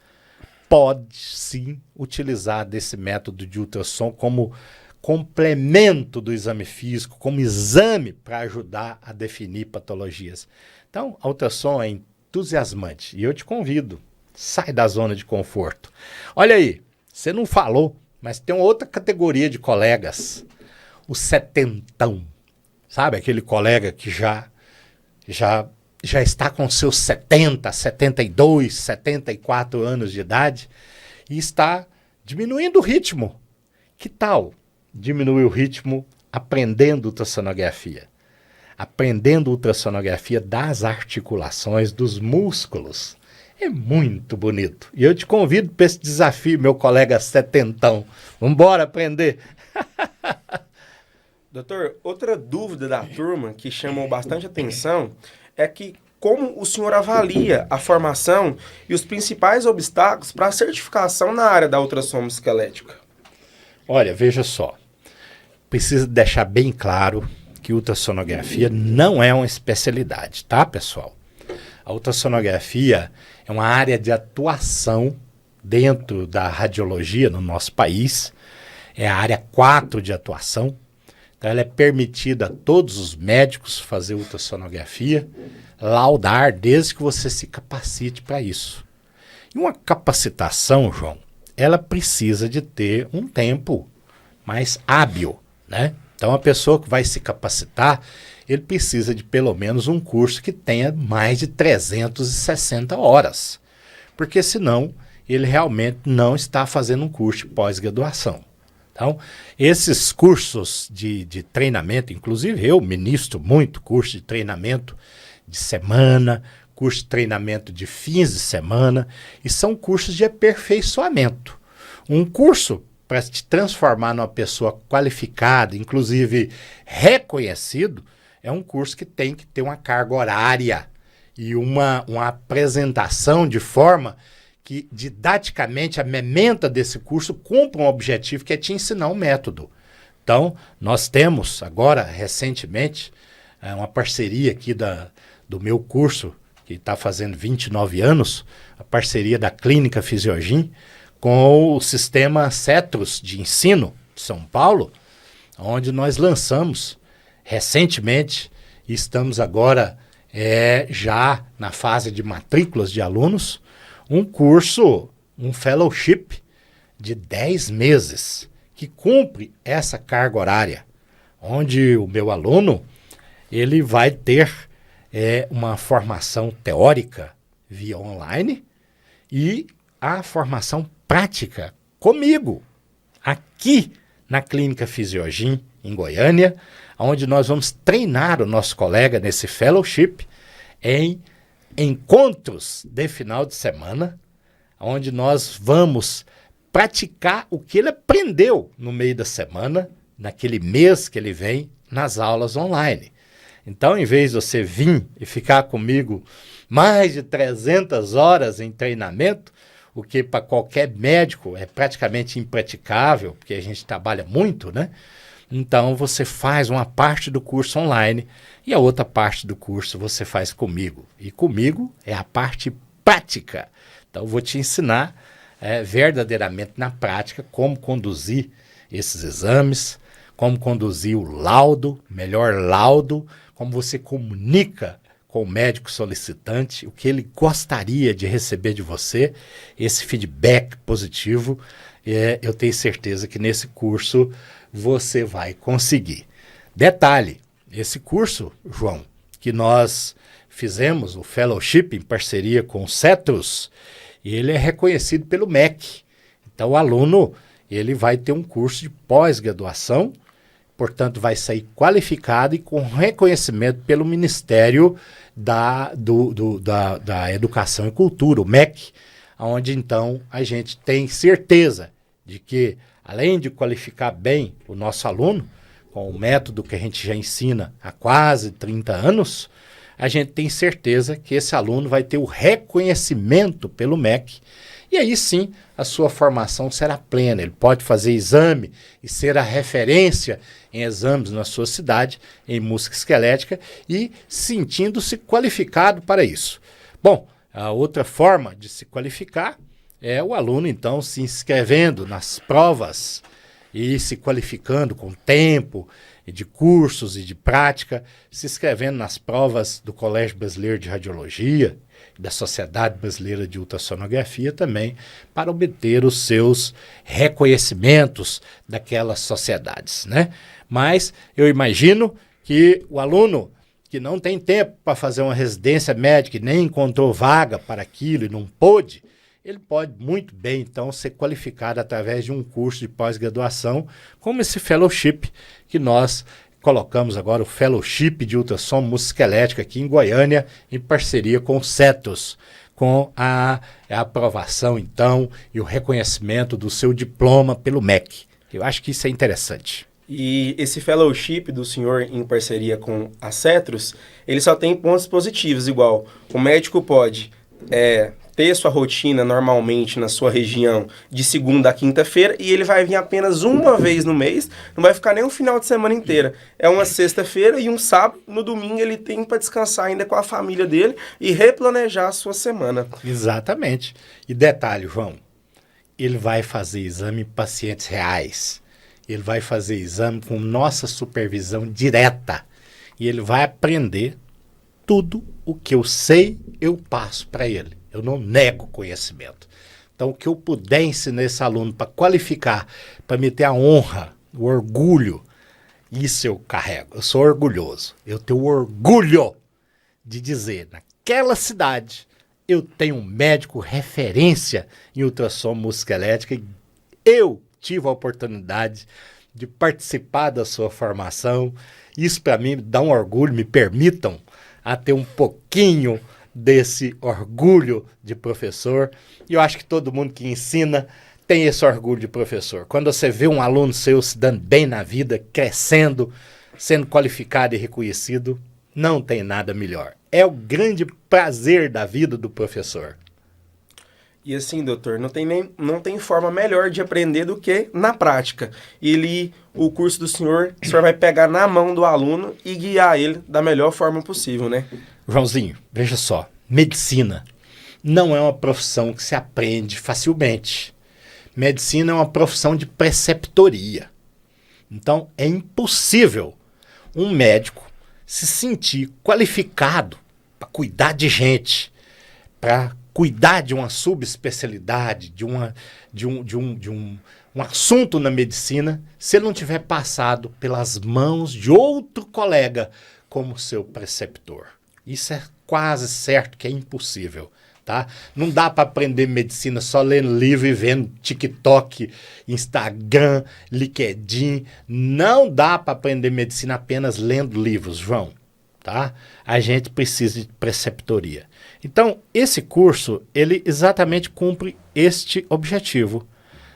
pode sim utilizar desse método de ultrassom como complemento do exame físico, como exame para ajudar a definir patologias. Então, a ultrassom é entusiasmante e eu te convido, sai da zona de conforto. Olha aí, você não falou, mas tem uma outra categoria de colegas, o setentão, sabe? Aquele colega que já está com seus 70, 72, 74 anos de idade e está diminuindo o ritmo. Que tal diminuir o ritmo aprendendo ultrassonografia? Aprendendo ultrassonografia das articulações, dos músculos. É muito bonito. E eu te convido para esse desafio, meu colega setentão. Vamos embora aprender. Doutor, outra dúvida da turma que chamou bastante atenção é que como o senhor avalia a formação e os principais obstáculos para a certificação na área da ultrassom esquelética? Olha, veja só. Preciso deixar bem claro que ultrassonografia não é uma especialidade, tá, pessoal? A ultrassonografia é uma área de atuação dentro da radiologia no nosso país. É a área 4 de atuação. Então, ela é permitida a todos os médicos fazer ultrassonografia, laudar, desde que você se capacite para isso. E uma capacitação, João, ela precisa de ter um tempo mais hábil, né? Então, a pessoa que vai se capacitar, ele precisa de pelo menos um curso que tenha mais de 360 horas, porque senão ele realmente não está fazendo um curso de pós-graduação. Então, esses cursos de treinamento, inclusive eu ministro muito curso de treinamento de semana, curso de treinamento de fins de semana, e são cursos de aperfeiçoamento. Um curso para te transformar numa pessoa qualificada, inclusive reconhecido, é um curso que tem que ter uma carga horária e uma apresentação de forma que didaticamente a mementa desse curso cumpra um objetivo que é te ensinar um método. Então, nós temos agora, recentemente, uma parceria aqui do meu curso, que está fazendo 29 anos, a parceria da Clínica Fisiogin, com o sistema Cetros de ensino de São Paulo, onde nós lançamos recentemente e estamos agora já na fase de matrículas de alunos, um curso, um fellowship de 10 meses, que cumpre essa carga horária, onde o meu aluno ele vai ter uma formação teórica via online e a formação prática comigo, aqui na Clínica Fisiogin, em Goiânia, onde nós vamos treinar o nosso colega nesse fellowship em encontros de final de semana, onde nós vamos praticar o que ele aprendeu no meio da semana, naquele mês que ele vem nas aulas online. Então, em vez de você vir e ficar comigo mais de 300 horas em treinamento, o que para qualquer médico é praticamente impraticável, porque a gente trabalha muito, né? Então você faz uma parte do curso online e a outra parte do curso você faz comigo. E comigo é a parte prática. Então eu vou te ensinar verdadeiramente na prática como conduzir esses exames, como conduzir o laudo, melhor laudo, como você comunica com o médico solicitante, o que ele gostaria de receber de você, esse feedback positivo, eu tenho certeza que nesse curso você vai conseguir. Detalhe, esse curso, João, que nós fizemos, o Fellowship em parceria com o Cetrus, ele é reconhecido pelo MEC. Então o aluno ele vai ter um curso de pós-graduação, portanto vai sair qualificado e com reconhecimento pelo Ministério da Educação e Cultura, o MEC, onde então a gente tem certeza de que, além de qualificar bem o nosso aluno, com o método que a gente já ensina há quase 30 anos, a gente tem certeza que esse aluno vai ter o reconhecimento pelo MEC, e aí sim a sua formação será plena. Ele pode fazer exame e ser a referência em exames na sua cidade, em música esquelética, e sentindo-se qualificado para isso. Bom, a outra forma de se qualificar é o aluno, então, se inscrevendo nas provas e se qualificando com tempo, e de cursos e de prática, se inscrevendo nas provas do Colégio Brasileiro de Radiologia, da Sociedade Brasileira de Ultrassonografia também, para obter os seus reconhecimentos daquelas sociedades, né? Mas eu imagino que o aluno que não tem tempo para fazer uma residência médica e nem encontrou vaga para aquilo e não pôde, ele pode muito bem, então, ser qualificado através de um curso de pós-graduação, como esse fellowship que nós colocamos agora, o Fellowship de Ultrassom Musculoesquelética aqui em Goiânia, em parceria com o CETUS, com a aprovação, então, e o reconhecimento do seu diploma pelo MEC. Eu acho que isso é interessante. E esse fellowship do senhor em parceria com a Cetrus, ele só tem pontos positivos, igual o médico pode ter sua rotina normalmente na sua região de segunda a quinta-feira e ele vai vir apenas uma vez no mês, não vai ficar nem um final de semana inteira. É uma sexta-feira e um sábado, no domingo ele tem para descansar ainda com a família dele e replanejar a sua semana. Exatamente. E detalhe, João, ele vai fazer exame em pacientes reais, ele vai fazer exame com nossa supervisão direta e ele vai aprender tudo o que eu sei, eu passo para ele. Eu não nego conhecimento. Então, o que eu puder ensinar esse aluno para qualificar, para me ter a honra, o orgulho, isso eu carrego. Eu sou orgulhoso. Eu tenho orgulho de dizer, naquela cidade, eu tenho um médico referência em ultrassom musculoesquelética e eu tive a oportunidade de participar da sua formação. Isso para mim dá um orgulho, me permitam a ter um pouquinho desse orgulho de professor, e eu acho que todo mundo que ensina tem esse orgulho de professor. Quando você vê um aluno seu se dando bem na vida, crescendo, sendo qualificado e reconhecido, não tem nada melhor. É o grande prazer da vida do professor. E assim, doutor, não tem forma melhor de aprender do que na prática. O curso do senhor, o senhor vai pegar na mão do aluno e guiar ele da melhor forma possível, né? Joãozinho, veja só, medicina não é uma profissão que se aprende facilmente. Medicina é uma profissão de preceptoria. Então, é impossível um médico se sentir qualificado para cuidar de gente, para cuidar de uma subespecialidade, de um assunto na medicina, se ele não tiver passado pelas mãos de outro colega como seu preceptor. Isso é quase certo que é impossível, tá? Não dá para aprender medicina só lendo livro e vendo TikTok, Instagram, LinkedIn. Não dá para aprender medicina apenas lendo livros, João, tá? A gente precisa de preceptoria. Então, esse curso, ele exatamente cumpre este objetivo,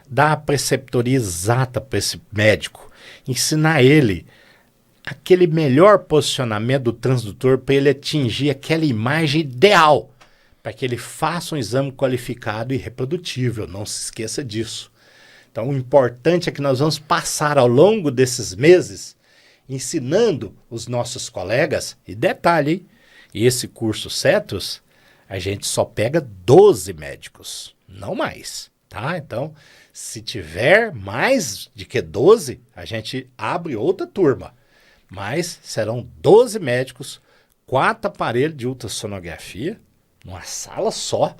dar a preceptoria exata para esse médico, ensinar ele aquele melhor posicionamento do transdutor para ele atingir aquela imagem ideal, para que ele faça um exame qualificado e reprodutível. Não se esqueça disso. Então, o importante é que nós vamos passar ao longo desses meses ensinando os nossos colegas, e detalhe, hein? Esse curso CETUS, a gente só pega 12 médicos, não mais, tá? Então, se tiver mais de que 12, a gente abre outra turma, mas serão 12 médicos, 4 aparelhos de ultrassonografia, numa sala só,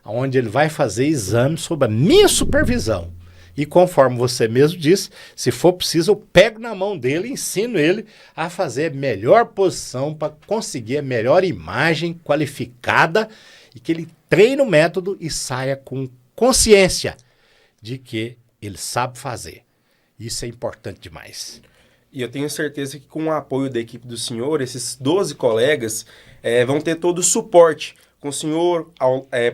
onde ele vai fazer exames sob a minha supervisão. E conforme você mesmo disse, se for preciso, eu pego na mão dele e ensino ele a fazer a melhor posição para conseguir a melhor imagem qualificada e que ele treine o método e saia com consciência de que ele sabe fazer. Isso é importante demais. E eu tenho certeza que com o apoio da equipe do senhor, esses 12 colegas vão ter todo o suporte com o senhor,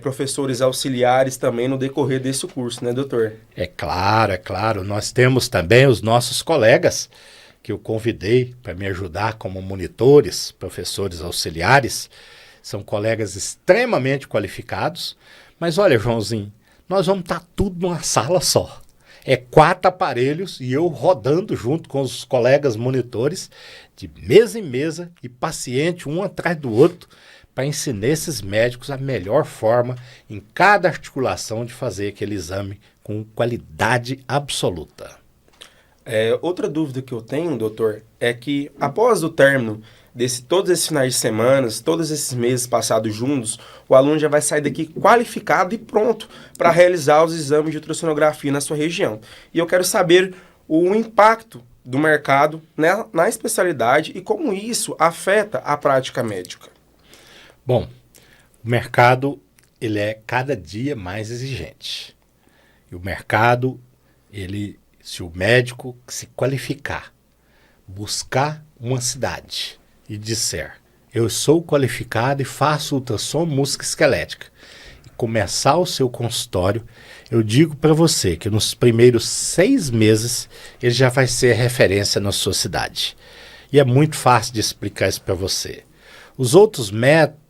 professores auxiliares também no decorrer desse curso, né, doutor? É claro, é claro. Nós temos também os nossos colegas que eu convidei para me ajudar como monitores, professores auxiliares. São colegas extremamente qualificados. Mas olha, Joãozinho, nós vamos estar tudo numa sala só. É 4 aparelhos e eu rodando junto com os colegas monitores, de mesa em mesa e paciente um atrás do outro, para ensinar esses médicos a melhor forma em cada articulação de fazer aquele exame com qualidade absoluta. Outra dúvida que eu tenho, doutor, é que após o término todos esses finais de semana, todos esses meses passados juntos, o aluno já vai sair daqui qualificado e pronto para realizar os exames de ultrassonografia na sua região. E eu quero saber o impacto do mercado na especialidade e como isso afeta a prática médica. Bom, o mercado ele é cada dia mais exigente. E o mercado, se o médico se qualificar, buscar uma cidade e disser, eu sou qualificado e faço ultrassom músculo-esquelética, e começar o seu consultório, eu digo para você que nos primeiros 6 meses ele já vai ser referência na sua cidade. E é muito fácil de explicar isso para você. Os outros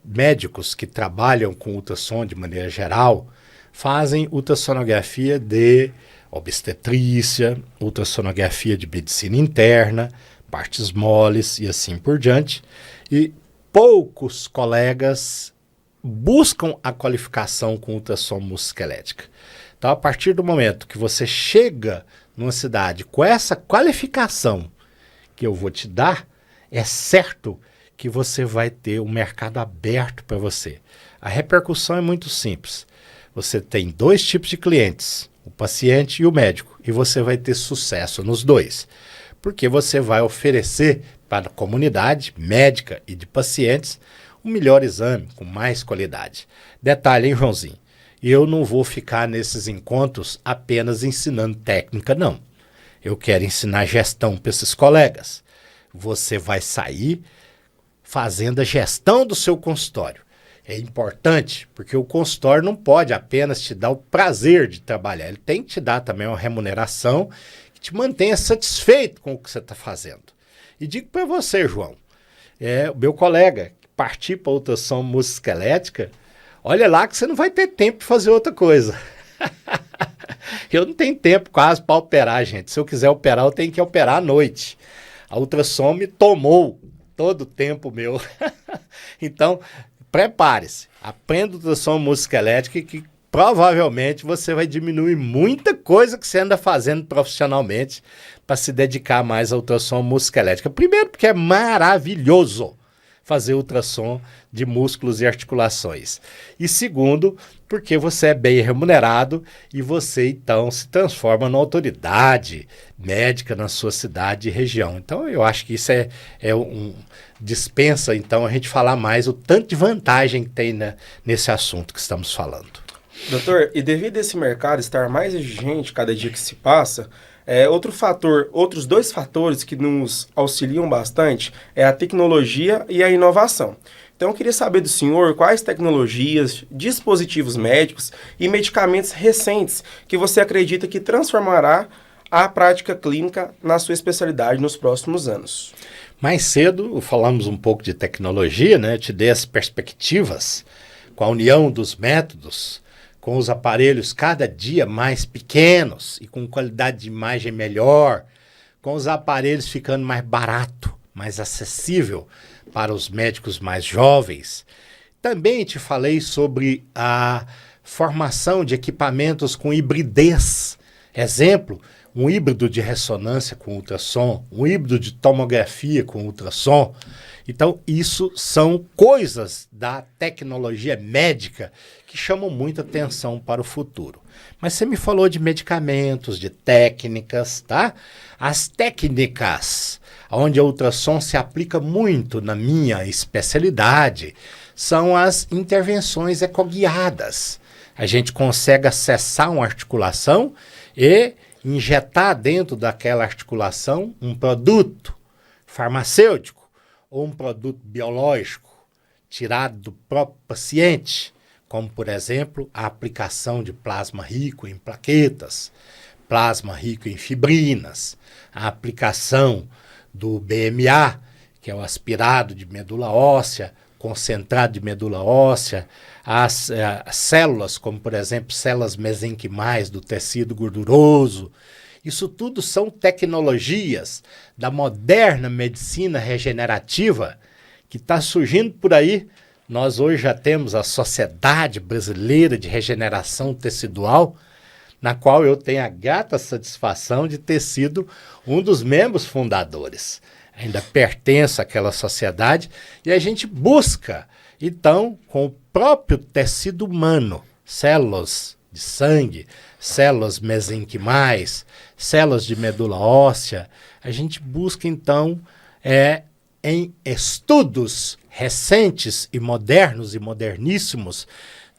médicos que trabalham com ultrassom de maneira geral fazem ultrassonografia de obstetrícia, ultrassonografia de medicina interna, partes moles e assim por diante. E poucos colegas buscam a qualificação com ultrassom músculo-esquelética. Então, a partir do momento que você chega numa cidade com essa qualificação que eu vou te dar, é certo que você vai ter um mercado aberto para você. A repercussão é muito simples. Você tem 2 tipos de clientes, o paciente e o médico, e você vai ter sucesso nos 2, porque você vai oferecer para a comunidade médica e de pacientes um melhor exame, com mais qualidade. Detalhe, hein, Joãozinho? Eu não vou ficar nesses encontros apenas ensinando técnica, não. Eu quero ensinar gestão para esses colegas. Você vai sair fazendo a gestão do seu consultório. É importante, porque o consultório não pode apenas te dar o prazer de trabalhar, ele tem que te dar também uma remuneração que te mantenha satisfeito com o que você está fazendo. E digo para você, João, o meu colega que partir para a ultrassom músculo-esquelética, olha lá que você não vai ter tempo de fazer outra coisa. Eu não tenho tempo quase para operar, gente. Se eu quiser operar, eu tenho que operar à noite. A ultrassom me tomou todo o tempo meu. Então, prepare-se. Aprenda ultrassom músculo-esquelética que provavelmente você vai diminuir muita coisa que você anda fazendo profissionalmente para se dedicar mais à ultrassom músculo-esquelética. Primeiro, porque é maravilhoso fazer ultrassom de músculos e articulações. E segundo, porque você é bem remunerado e você então se transforma numa autoridade médica na sua cidade e região. Então eu acho que isso dispensa então a gente falar mais o tanto de vantagem que tem nesse assunto que estamos falando. Doutor, e devido a esse mercado estar mais exigente cada dia que se passa, outros 2 fatores que nos auxiliam bastante é a tecnologia e a inovação. Então eu queria saber do senhor quais tecnologias, dispositivos médicos e medicamentos recentes que você acredita que transformará a prática clínica na sua especialidade nos próximos anos. Mais cedo falamos um pouco de tecnologia, né? Eu te dei as perspectivas com a união dos métodos, com os aparelhos cada dia mais pequenos e com qualidade de imagem melhor, com os aparelhos ficando mais barato, mais acessível para os médicos mais jovens. Também te falei sobre a formação de equipamentos com hibridez. Exemplo, um híbrido de ressonância com ultrassom, um híbrido de tomografia com ultrassom. Então, isso são coisas da tecnologia médica que chamam muita atenção para o futuro. Mas você me falou de medicamentos, de técnicas, tá? As técnicas onde a ultrassom se aplica muito na minha especialidade são as intervenções ecoguiadas. A gente consegue acessar uma articulação e injetar dentro daquela articulação um produto farmacêutico ou um produto biológico tirado do próprio paciente, como, por exemplo, a aplicação de plasma rico em plaquetas, plasma rico em fibrinas, a aplicação do BMA, que é o aspirado de medula óssea, concentrado de medula óssea, as células, como por exemplo células mesenquimais do tecido gorduroso. Isso tudo são tecnologias da moderna medicina regenerativa que está surgindo por aí. Nós hoje já temos a Sociedade Brasileira de Regeneração Tecidual, na qual eu tenho a grata satisfação de ter sido um dos membros fundadores. Ainda pertenço àquela sociedade e a gente busca, então, com o próprio tecido humano, células de sangue, células mesenquimais, células de medula óssea, a gente busca, então, em estudos recentes e modernos e moderníssimos,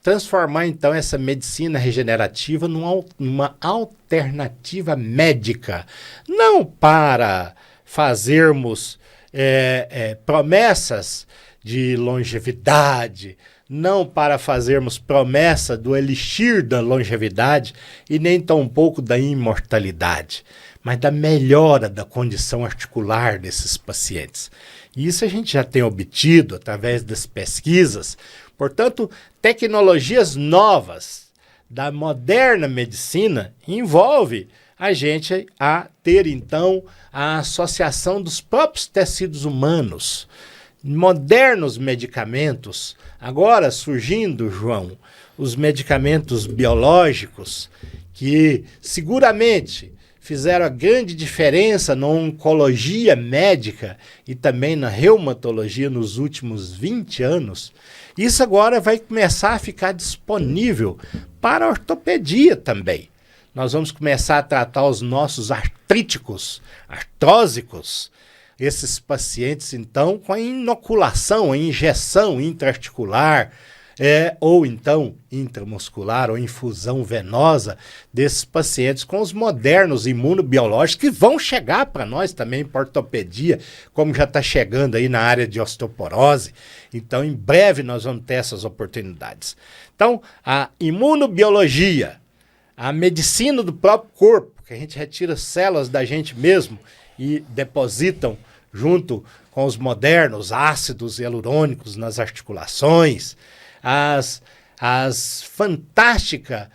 transformar, então, essa medicina regenerativa numa alternativa médica, não para fazermos promessas de longevidade, não para fazermos promessa do elixir da longevidade e nem tampouco da imortalidade, mas da melhora da condição articular desses pacientes. E isso a gente já tem obtido através das pesquisas. Portanto, tecnologias novas da moderna medicina envolve a gente a ter, então, a associação dos próprios tecidos humanos, modernos medicamentos. Agora surgindo, João, os medicamentos biológicos que seguramente fizeram a grande diferença na oncologia médica e também na reumatologia nos últimos 20 anos. Isso agora vai começar a ficar disponível para a ortopedia também. Nós vamos começar a tratar os nossos artríticos, artrósicos, esses pacientes, então, com a inoculação, a injeção intraarticular, ou então intramuscular ou infusão venosa desses pacientes com os modernos imunobiológicos que vão chegar para nós também para ortopedia, como já está chegando aí na área de osteoporose. Então, em breve nós vamos ter essas oportunidades. Então, a imunobiologia, a medicina do próprio corpo, que a gente retira células da gente mesmo e depositam junto com os modernos ácidos hialurônicos nas articulações, as fantástica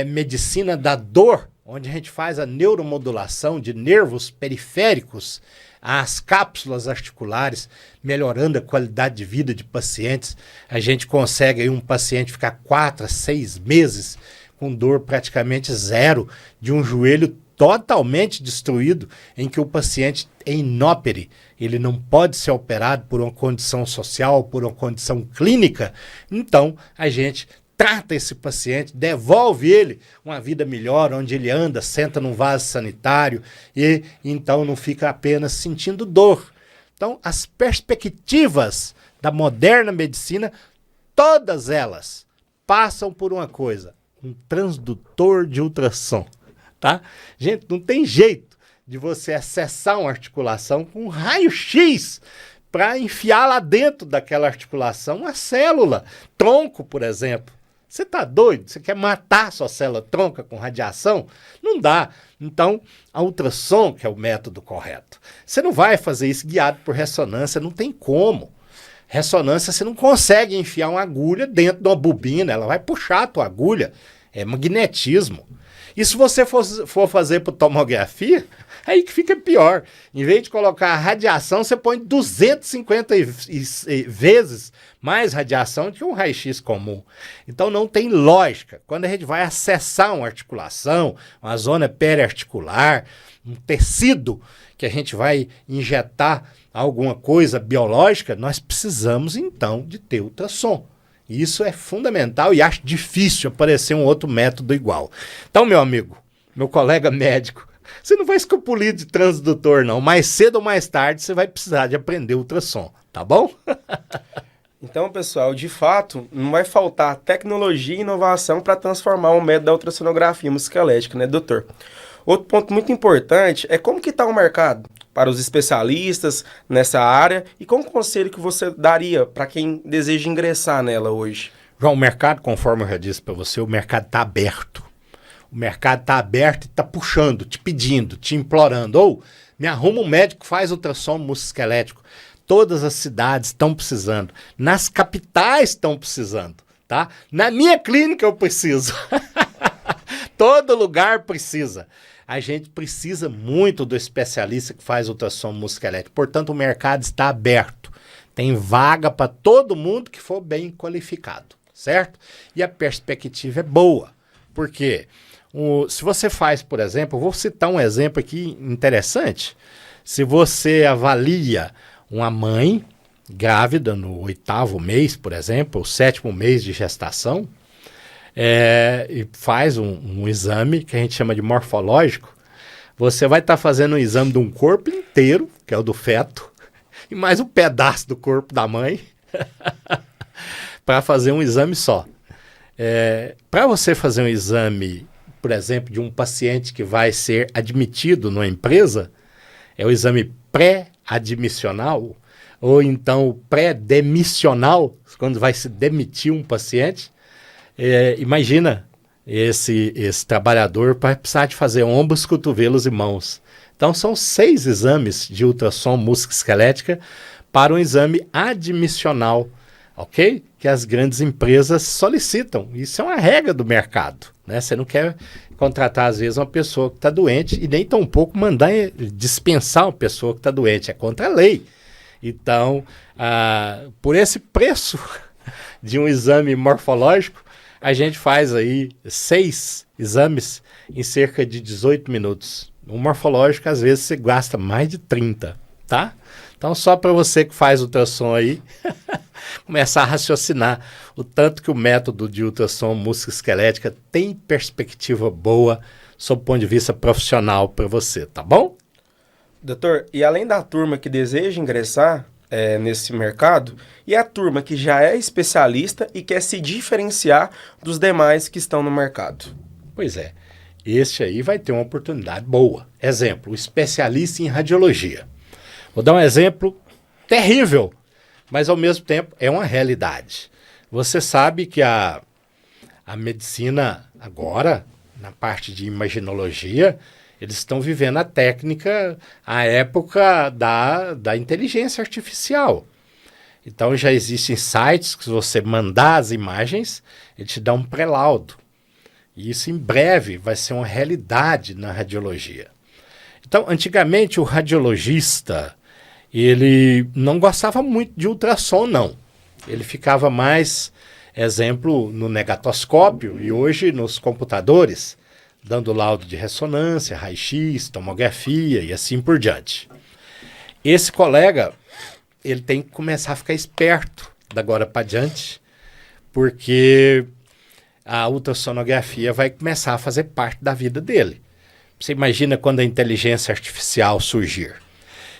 medicina da dor, onde a gente faz a neuromodulação de nervos periféricos às cápsulas articulares, melhorando a qualidade de vida de pacientes. A gente consegue aí um paciente ficar 4 a 6 meses com dor praticamente zero, de um joelho totalmente destruído, em que o paciente é inópere, ele não pode ser operado por uma condição social, por uma condição clínica. Então, a gente trata esse paciente, devolve ele uma vida melhor, onde ele anda, senta num vaso sanitário e então não fica apenas sentindo dor. Então, as perspectivas da moderna medicina, todas elas passam por uma coisa: um transdutor de ultrassom, tá? Gente, não tem jeito de você acessar uma articulação com um raio-x para enfiar lá dentro daquela articulação uma célula, tronco, por exemplo, Você tá doido? Você quer matar sua célula tronca com radiação? Não dá. Então, a ultrassom, que é o método correto. Você não vai fazer isso guiado por ressonância, não tem como. Ressonância, você não consegue enfiar uma agulha dentro de uma bobina, ela vai puxar a tua agulha. É magnetismo. E se você for fazer por tomografia, aí que fica pior. Em vez de colocar a radiação, você põe 250 vezes mais radiação que um raio-x comum. Então não tem lógica. Quando a gente vai acessar uma articulação, uma zona periarticular, um tecido que a gente vai injetar alguma coisa biológica, nós precisamos então de ter ultrassom. Isso é fundamental e acho difícil aparecer um outro método igual. Então, meu amigo, meu colega médico, você não vai escapulir de transdutor, não. Mais cedo ou mais tarde você vai precisar de aprender ultrassom, tá bom? Então, pessoal, de fato, não vai faltar tecnologia e inovação para transformar o método da ultrassonografia musculoesquelética, né, doutor? Outro ponto muito importante é como que está o mercado para os especialistas nessa área e qual o conselho que você daria para quem deseja ingressar nela hoje? João, o mercado, conforme eu já disse para você, o mercado está aberto. O mercado está aberto e está puxando, te pedindo, te implorando. Ou me arruma um médico que faz ultrassom musculoesquelético. Todas as cidades estão precisando. Nas capitais estão precisando, tá? Na minha clínica eu preciso. Todo lugar precisa. A gente precisa muito do especialista que faz ultrassom musculoesquelético. Portanto, o mercado está aberto. Tem vaga para todo mundo que for bem qualificado, certo? E a perspectiva é boa. Por quê? Se você faz, por exemplo, vou citar um exemplo aqui interessante. Se você avalia uma mãe grávida no 8º mês, por exemplo, o 7º mês de gestação, e faz um exame que a gente chama de morfológico, você vai estar fazendo um exame de um corpo inteiro, que é o do feto, e mais um pedaço do corpo da mãe, para fazer um exame só. Para você fazer um exame, por exemplo, de um paciente que vai ser admitido numa empresa, é o exame pré-admissional, ou então o pré-demissional, quando vai se demitir um paciente. Imagina, esse trabalhador vai precisar de fazer ombros, cotovelos e mãos. Então são 6 exames de ultrassom musculoesquelética para um exame admissional, ok? Que as grandes empresas solicitam. Isso é uma regra do mercado, né? Você não quer contratar, às vezes, uma pessoa que está doente e nem tampouco mandar dispensar uma pessoa que está doente. É contra a lei. Então, por esse preço de um exame morfológico, a gente faz aí 6 exames em cerca de 18 minutos. Um morfológico, às vezes, você gasta mais de 30, tá? Então, só para você que faz ultrassom aí, começar a raciocinar o tanto que o método de ultrassom musculoesquelética tem perspectiva boa sob o ponto de vista profissional para você, tá bom? Doutor, e além da turma que deseja ingressar nesse mercado, e a turma que já é especialista e quer se diferenciar dos demais que estão no mercado? Pois é, este aí vai ter uma oportunidade boa. Exemplo, o especialista em radiologia. Vou dar um exemplo terrível, mas ao mesmo tempo é uma realidade. Você sabe que a medicina agora, na parte de imaginologia, eles estão vivendo a técnica, a época da inteligência artificial. Então já existem sites que se você mandar as imagens, ele te dá um pré-laudo. E isso em breve vai ser uma realidade na radiologia. Então, antigamente o radiologista, ele não gostava muito de ultrassom, não. Ele ficava mais, exemplo, no negatoscópio e hoje nos computadores, dando laudo de ressonância, raio-x, tomografia e assim por diante. Esse colega, ele tem que começar a ficar esperto da agora para diante, porque a ultrassonografia vai começar a fazer parte da vida dele. Você imagina quando a inteligência artificial surgir.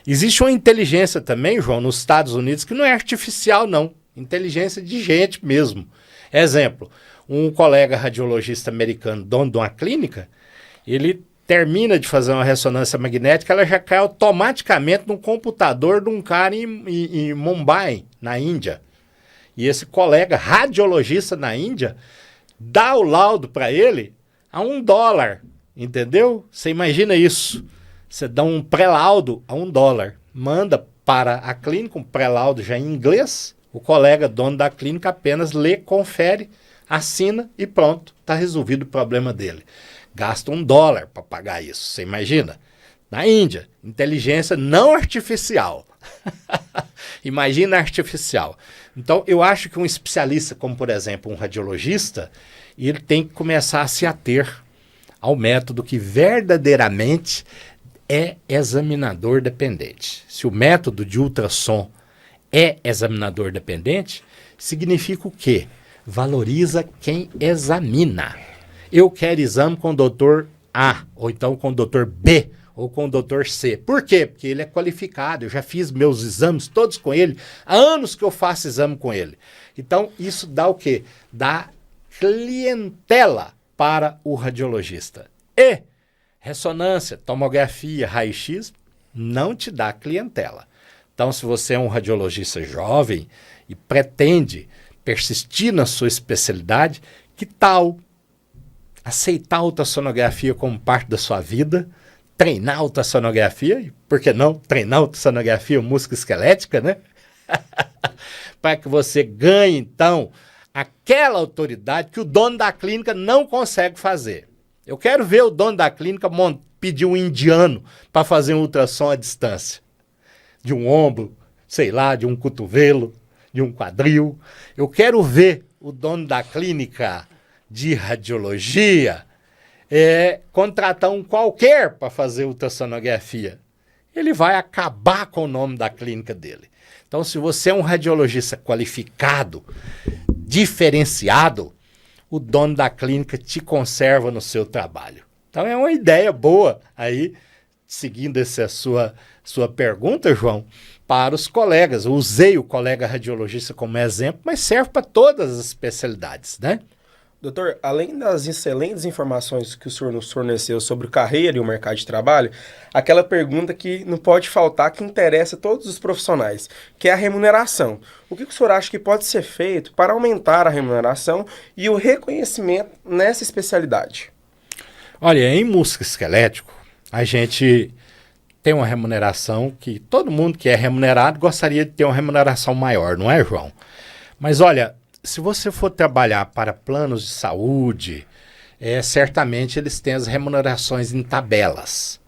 Existe uma inteligência também, João, nos Estados Unidos, que não é artificial, não. Inteligência de gente mesmo. Exemplo, um colega radiologista americano, dono de uma clínica, ele termina de fazer uma ressonância magnética, ela já cai automaticamente no computador de um cara em Mumbai, na Índia. E esse colega radiologista na Índia dá o laudo para ele a $1, entendeu? Você imagina isso. Você dá um pré-laudo a $1, manda para a clínica, um pré-laudo já em inglês, o colega dono da clínica apenas lê, confere, assina e pronto, está resolvido o problema dele. Gasta $1 para pagar isso, você imagina? Na Índia, inteligência não artificial. Imagina artificial. Então, eu acho que um especialista, como por exemplo um radiologista, ele tem que começar a se ater ao método que verdadeiramente é examinador dependente. Se o método de ultrassom é examinador dependente, significa o quê? Valoriza quem examina. Eu quero exame com o doutor A, ou então com o doutor B, ou com o doutor C. Por quê? Porque ele é qualificado, eu já fiz meus exames todos com ele, há anos que eu faço exame com ele. Então, isso dá o quê? Dá clientela para o radiologista. E ressonância, tomografia, raio-x não te dá clientela. Então, se você é um radiologista jovem e pretende persistir na sua especialidade, que tal aceitar a ultrassonografia como parte da sua vida, treinar a ultrassonografia, e por que não treinar a ultrassonografia musculoesquelética, né? Para que você ganhe, então, aquela autoridade que o dono da clínica não consegue fazer. Eu quero ver o dono da clínica pedir um indiano para fazer um ultrassom à distância. De um ombro, sei lá, de um cotovelo, de um quadril. Eu quero ver o dono da clínica de radiologia contratar um qualquer para fazer ultrassonografia. Ele vai acabar com o nome da clínica dele. Então, se você é um radiologista qualificado, diferenciado, o dono da clínica te conserva no seu trabalho. Então, é uma ideia boa aí, seguindo essa sua pergunta, João, para os colegas. Eu usei o colega radiologista como exemplo, mas serve para todas as especialidades, né? Doutor, além das excelentes informações que o senhor nos forneceu sobre carreira e o mercado de trabalho, aquela pergunta que não pode faltar, que interessa a todos os profissionais, que é a remuneração. O que o senhor acha que pode ser feito para aumentar a remuneração e o reconhecimento nessa especialidade? Olha, em musculoesquelético, a gente tem uma remuneração que todo mundo que é remunerado gostaria de ter uma remuneração maior, não é, João? Mas olha, se você for trabalhar para planos de saúde, certamente eles têm as remunerações em tabelas.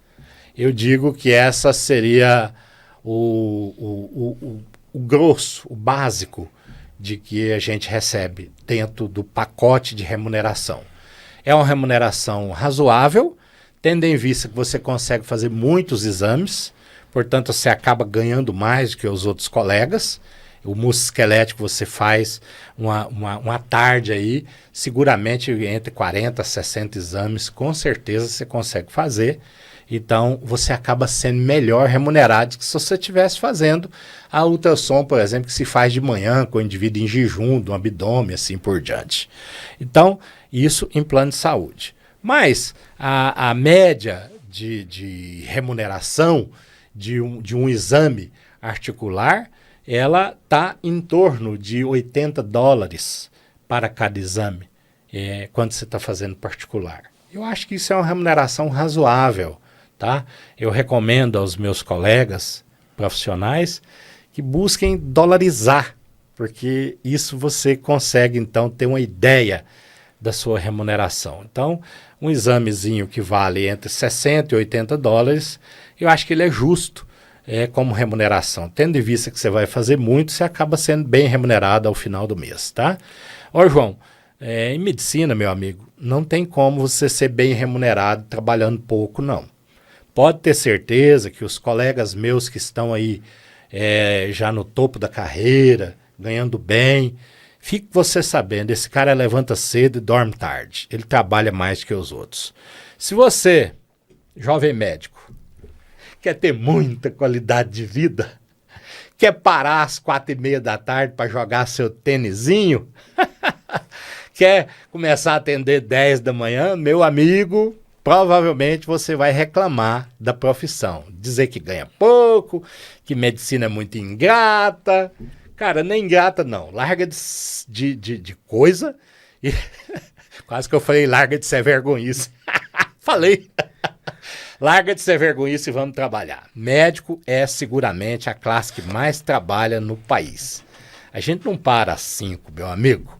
Eu digo que essa seria o grosso, o básico de que a gente recebe dentro do pacote de remuneração. É uma remuneração razoável, tendo em vista que você consegue fazer muitos exames, portanto você acaba ganhando mais do que os outros colegas. O musculoesquelético você faz uma tarde aí, seguramente entre 40 a 60 exames, com certeza você consegue fazer. Então, você acaba sendo melhor remunerado que se você estivesse fazendo a ultrassom, por exemplo, que se faz de manhã com o indivíduo em jejum, do abdômen, assim por diante. Então, isso em plano de saúde. Mas a média de remuneração de um exame articular, ela está em torno de $80 para cada exame, quando você está fazendo particular. Eu acho que isso é uma remuneração razoável, tá? Eu recomendo aos meus colegas profissionais que busquem dolarizar, porque isso você consegue, então, ter uma ideia da sua remuneração. Então, um examezinho que vale entre $60 e $80, eu acho que ele é justo, como remuneração. Tendo em vista que você vai fazer muito, você acaba sendo bem remunerado ao final do mês, tá? Ó, João, em medicina, meu amigo, não tem como você ser bem remunerado trabalhando pouco, não. Pode ter certeza que os colegas meus que estão aí já no topo da carreira, ganhando bem, fique você sabendo, esse cara levanta cedo e dorme tarde. Ele trabalha mais que os outros. Se você, jovem médico, quer ter muita qualidade de vida, quer parar às 4:30 da tarde para jogar seu tênisinho, quer começar a atender 10 da manhã, meu amigo, provavelmente você vai reclamar da profissão. Dizer que ganha pouco, que medicina é muito ingrata. Cara, nem ingrata não. Larga de coisa Quase que eu falei, larga de ser vergonhice. Falei. Larga de ser vergonhice e vamos trabalhar. Médico é seguramente a classe que mais trabalha no país. A gente não para às 5, meu amigo.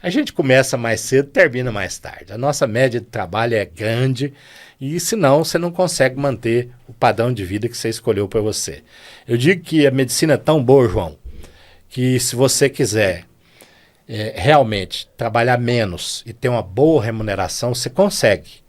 A gente começa mais cedo e termina mais tarde. A nossa média de trabalho é grande e senão você não consegue manter o padrão de vida que você escolheu para você. Eu digo que a medicina é tão boa, João, que se você quiser realmente trabalhar menos e ter uma boa remuneração, você consegue.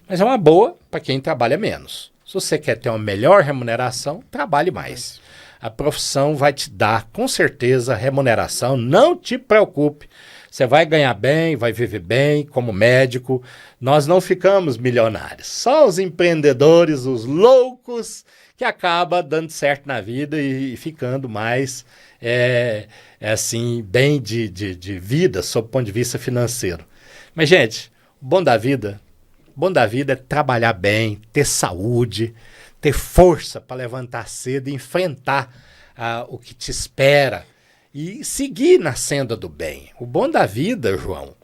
Mas é uma boa para quem trabalha menos. Se você quer ter uma melhor remuneração, trabalhe mais. A profissão vai te dar, com certeza, remuneração. Não te preocupe. Você vai ganhar bem, vai viver bem como médico. Nós não ficamos milionários. Só os empreendedores, os loucos, que acabam dando certo na vida e ficando mais, assim, bem de vida, sob o ponto de vista financeiro. Mas, gente, o bom da vida é trabalhar bem, ter saúde, ter força para levantar cedo e enfrentar o que te espera e seguir na senda do bem. O bom da vida, João,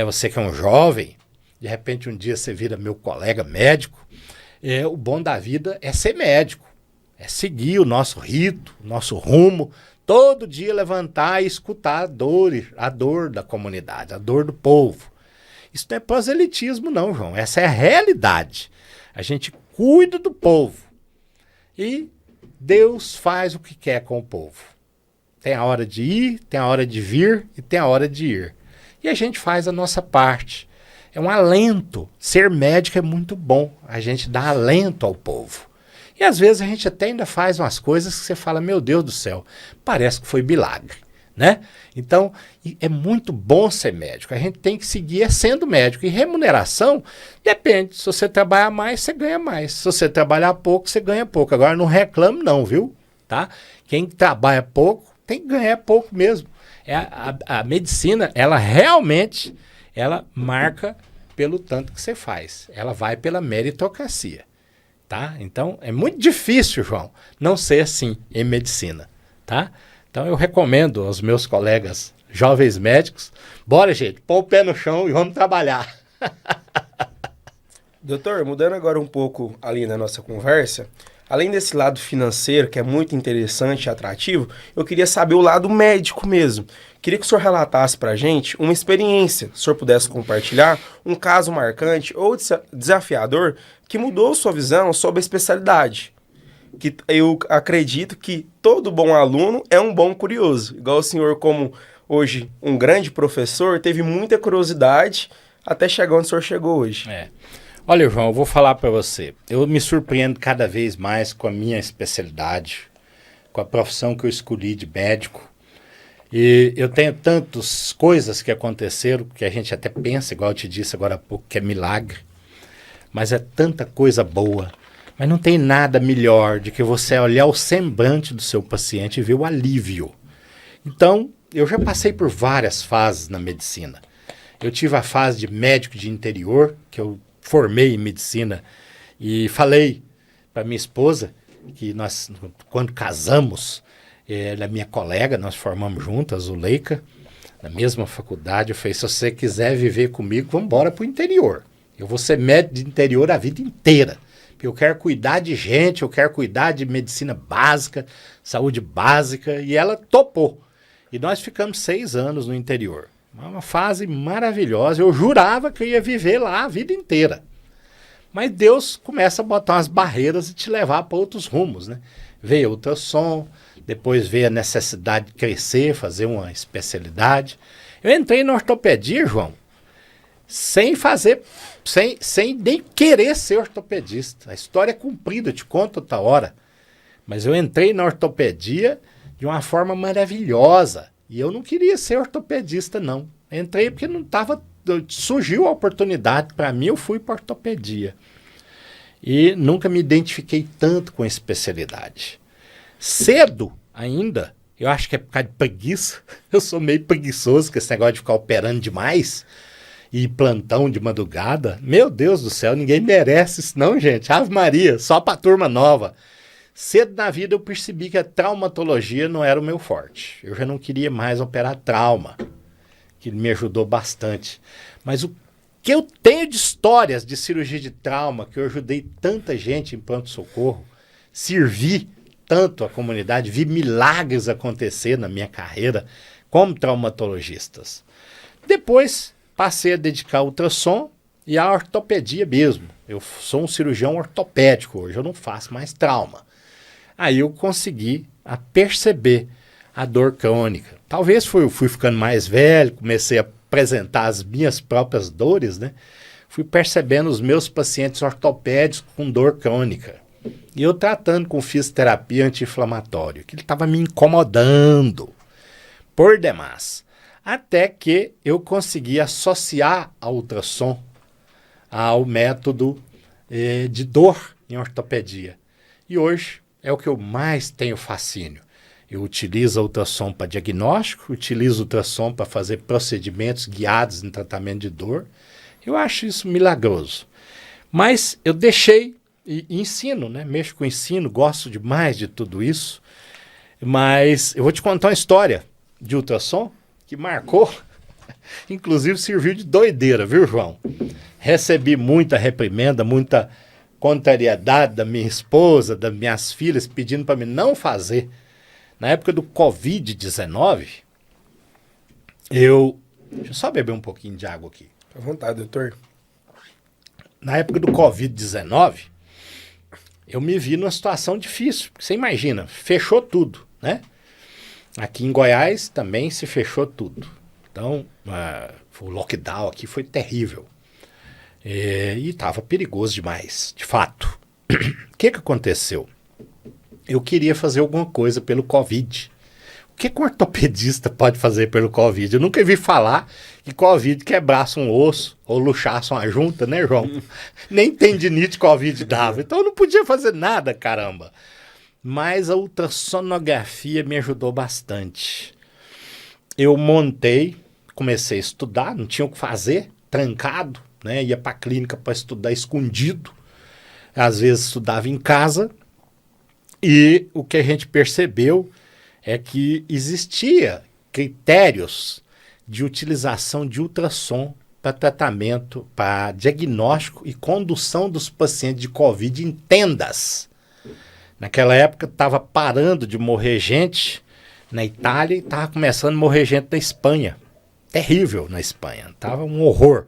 você que é um jovem, de repente um dia você vira meu colega médico, o bom da vida é ser médico, é seguir o nosso rito, o nosso rumo, todo dia levantar e escutar a dor da comunidade, a dor do povo. Isso não é proselitismo não, João. Essa é a realidade. A gente cuida do povo. E Deus faz o que quer com o povo. Tem a hora de ir, tem a hora de vir e tem a hora de ir. E a gente faz a nossa parte. É um alento. Ser médico é muito bom. A gente dá alento ao povo. E às vezes a gente até ainda faz umas coisas que você fala, meu Deus do céu, parece que foi milagre. Né? Então, é muito bom ser médico. A gente tem que seguir sendo médico. E remuneração depende. Se você trabalhar mais, você ganha mais. Se você trabalhar pouco, você ganha pouco. Agora, não reclame não, viu? Tá? Quem trabalha pouco, tem que ganhar pouco mesmo. A medicina, ela realmente, ela marca pelo tanto que você faz. Ela vai pela meritocracia. Tá? Então, é muito difícil, João, não ser assim em medicina. Tá? Então eu recomendo aos meus colegas jovens médicos, bora gente, pôr o pé no chão e vamos trabalhar. Doutor, mudando agora um pouco ali na nossa conversa, além desse lado financeiro, que é muito interessante e atrativo, eu queria saber o lado médico mesmo. Queria que o senhor relatasse pra gente uma experiência, se o senhor pudesse compartilhar, um caso marcante ou desafiador que mudou sua visão sobre a especialidade. Que eu acredito que todo bom aluno é um bom curioso. Igual o senhor, como hoje um grande professor, teve muita curiosidade até chegar onde o senhor chegou hoje. Olha, João, eu vou falar para você. Eu me surpreendo cada vez mais com a minha especialidade, com a profissão que eu escolhi de médico. E eu tenho tantas coisas que aconteceram que a gente até pensa, igual eu te disse agora há pouco, que é milagre. Mas é tanta coisa boa. Mas não tem nada melhor do que você olhar o semblante do seu paciente e ver o alívio. Então, eu já passei por várias fases na medicina. Eu tive a fase de médico de interior, que eu formei em medicina, e falei para minha esposa, que nós, quando casamos, ela é minha colega, nós formamos juntas, Zuleika, na mesma faculdade. Eu falei, se você quiser viver comigo, vamos embora para o interior. Eu vou ser médico de interior a vida inteira. Eu quero cuidar de gente, eu quero cuidar de medicina básica, saúde básica, e ela topou. E nós ficamos 6 anos no interior. Uma fase maravilhosa. Eu jurava que eu ia viver lá a vida inteira. Mas Deus começa a botar umas barreiras e te levar para outros rumos, né? Veio o ultrassom, depois veio a necessidade de crescer, fazer uma especialidade. Eu entrei na ortopedia, João, sem nem querer ser ortopedista. A história é comprida, eu te conto outra hora. Mas eu entrei na ortopedia de uma forma maravilhosa. E eu não queria ser ortopedista, não. Entrei porque não estava... Surgiu a oportunidade para mim, eu fui para ortopedia. E nunca me identifiquei tanto com a especialidade. Cedo ainda, eu acho que é por causa de preguiça. Eu sou meio preguiçoso com esse negócio de ficar operando demais. E plantão de madrugada, meu Deus do céu, ninguém merece isso não, gente. Ave Maria, só para turma nova. Cedo na vida eu percebi que a traumatologia não era o meu forte. Eu já não queria mais operar trauma. que me ajudou bastante. Mas o que eu tenho de histórias de cirurgia de trauma, que eu ajudei tanta gente em pronto-socorro, servi tanto a comunidade, vi milagres acontecer na minha carreira como traumatologistas. Depois passei a dedicar ao ultrassom e à ortopedia mesmo. Eu sou um cirurgião ortopédico hoje, eu não faço mais trauma. Aí eu consegui perceber a dor crônica. Talvez eu fui ficando mais velho, comecei a apresentar as minhas próprias dores, né? Fui percebendo os meus pacientes ortopédicos com dor crônica. E eu tratando com fisioterapia anti-inflamatória, que ele estava me incomodando por demais. Até que eu consegui associar a ultrassom ao método de dor em ortopedia. E hoje é o que eu mais tenho fascínio. Eu utilizo a ultrassom para diagnóstico, utilizo o ultrassom para fazer procedimentos guiados em tratamento de dor. Eu acho isso milagroso. Mas eu deixei e ensino, né? Mexo com ensino, gosto demais de tudo isso. Mas eu vou te contar uma história de ultrassom que marcou, inclusive serviu de doideira, viu, João? Recebi muita reprimenda, muita contrariedade da minha esposa, das minhas filhas, pedindo para mim não fazer. Na época do Covid-19, deixa eu só beber um pouquinho de água aqui. À vontade, doutor. Na época do Covid-19, eu me vi numa situação difícil. Você imagina, fechou tudo, né? Aqui em Goiás também se fechou tudo. Então, o lockdown aqui foi terrível. E estava perigoso demais, de fato. O que aconteceu? Eu queria fazer alguma coisa pelo Covid. O que um ortopedista pode fazer pelo Covid? Eu nunca vi falar que Covid quebrasse um osso ou luxasse uma junta, né, João? Nem tendinite Covid dava. Então eu não podia fazer nada, caramba. Mas a ultrassonografia me ajudou bastante. Eu montei, comecei a estudar, não tinha o que fazer, trancado, né? Ia para a clínica para estudar escondido. Às vezes estudava em casa. E o que a gente percebeu é que existia critérios de utilização de ultrassom para tratamento, para diagnóstico e condução dos pacientes de Covid em tendas. Naquela época estava parando de morrer gente na Itália e estava começando a morrer gente na Espanha. Terrível na Espanha, estava um horror.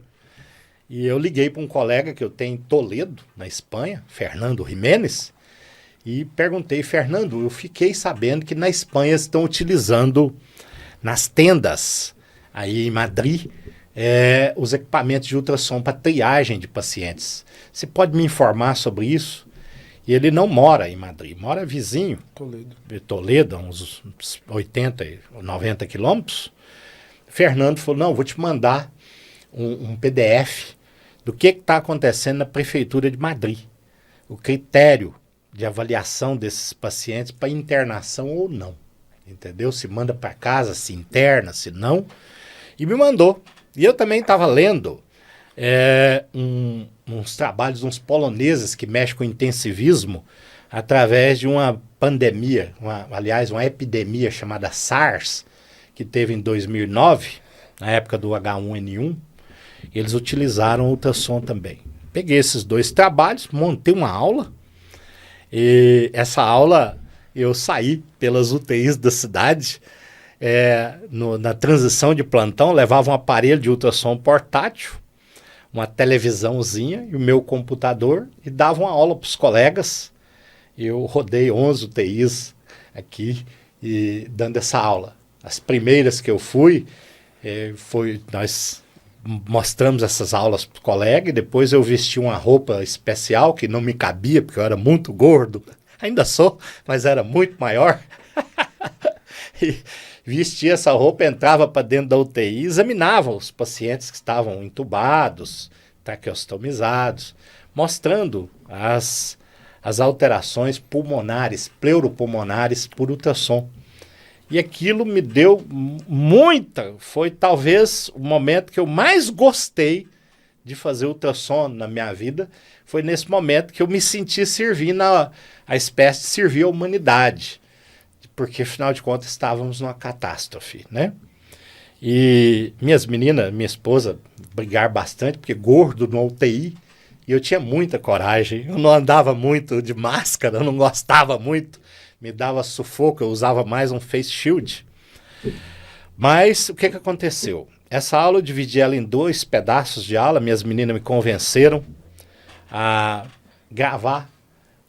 E eu liguei para um colega que eu tenho em Toledo, na Espanha, Fernando Jiménez, e perguntei, Fernando, eu fiquei sabendo que na Espanha estão utilizando nas tendas, aí em Madrid, os equipamentos de ultrassom para triagem de pacientes. Você pode me informar sobre isso? E ele não mora em Madrid, mora vizinho, Toledo, uns 80, 90 quilômetros. Fernando falou, não, vou te mandar um PDF do que está acontecendo na Prefeitura de Madrid. O critério de avaliação desses pacientes para internação ou não. Entendeu? Se manda para casa, se interna, se não. E me mandou. E eu também estava lendo uns trabalhos de uns poloneses que mexem com intensivismo através de uma pandemia, uma epidemia chamada SARS, que teve em 2009, na época do H1N1. Eles utilizaram ultrassom também. Peguei esses dois trabalhos, montei uma aula. E essa aula eu saí pelas UTIs da cidade, na transição de plantão, levava um aparelho de ultrassom portátil, uma televisãozinha e o meu computador e dava uma aula para os colegas. Eu rodei 11 UTIs aqui e dando essa aula. As primeiras que eu fui, nós mostramos essas aulas para o colega e depois eu vesti uma roupa especial que não me cabia porque eu era muito gordo. Ainda sou, mas era muito maior. E vestia essa roupa, entrava para dentro da UTI e examinava os pacientes que estavam entubados, traqueostomizados, mostrando as alterações pulmonares, pleuropulmonares por ultrassom. E aquilo me deu foi talvez o momento que eu mais gostei de fazer ultrassom na minha vida, foi nesse momento que eu me senti servindo a espécie de servir a humanidade, porque afinal de contas estávamos numa catástrofe, né? E minhas meninas, minha esposa, brigaram bastante, porque gordo no UTI, e eu tinha muita coragem. Eu não andava muito de máscara, eu não gostava muito, me dava sufoco, eu usava mais um face shield. Mas o que aconteceu? Essa aula eu dividi ela em 2 pedaços de aula, minhas meninas me convenceram a gravar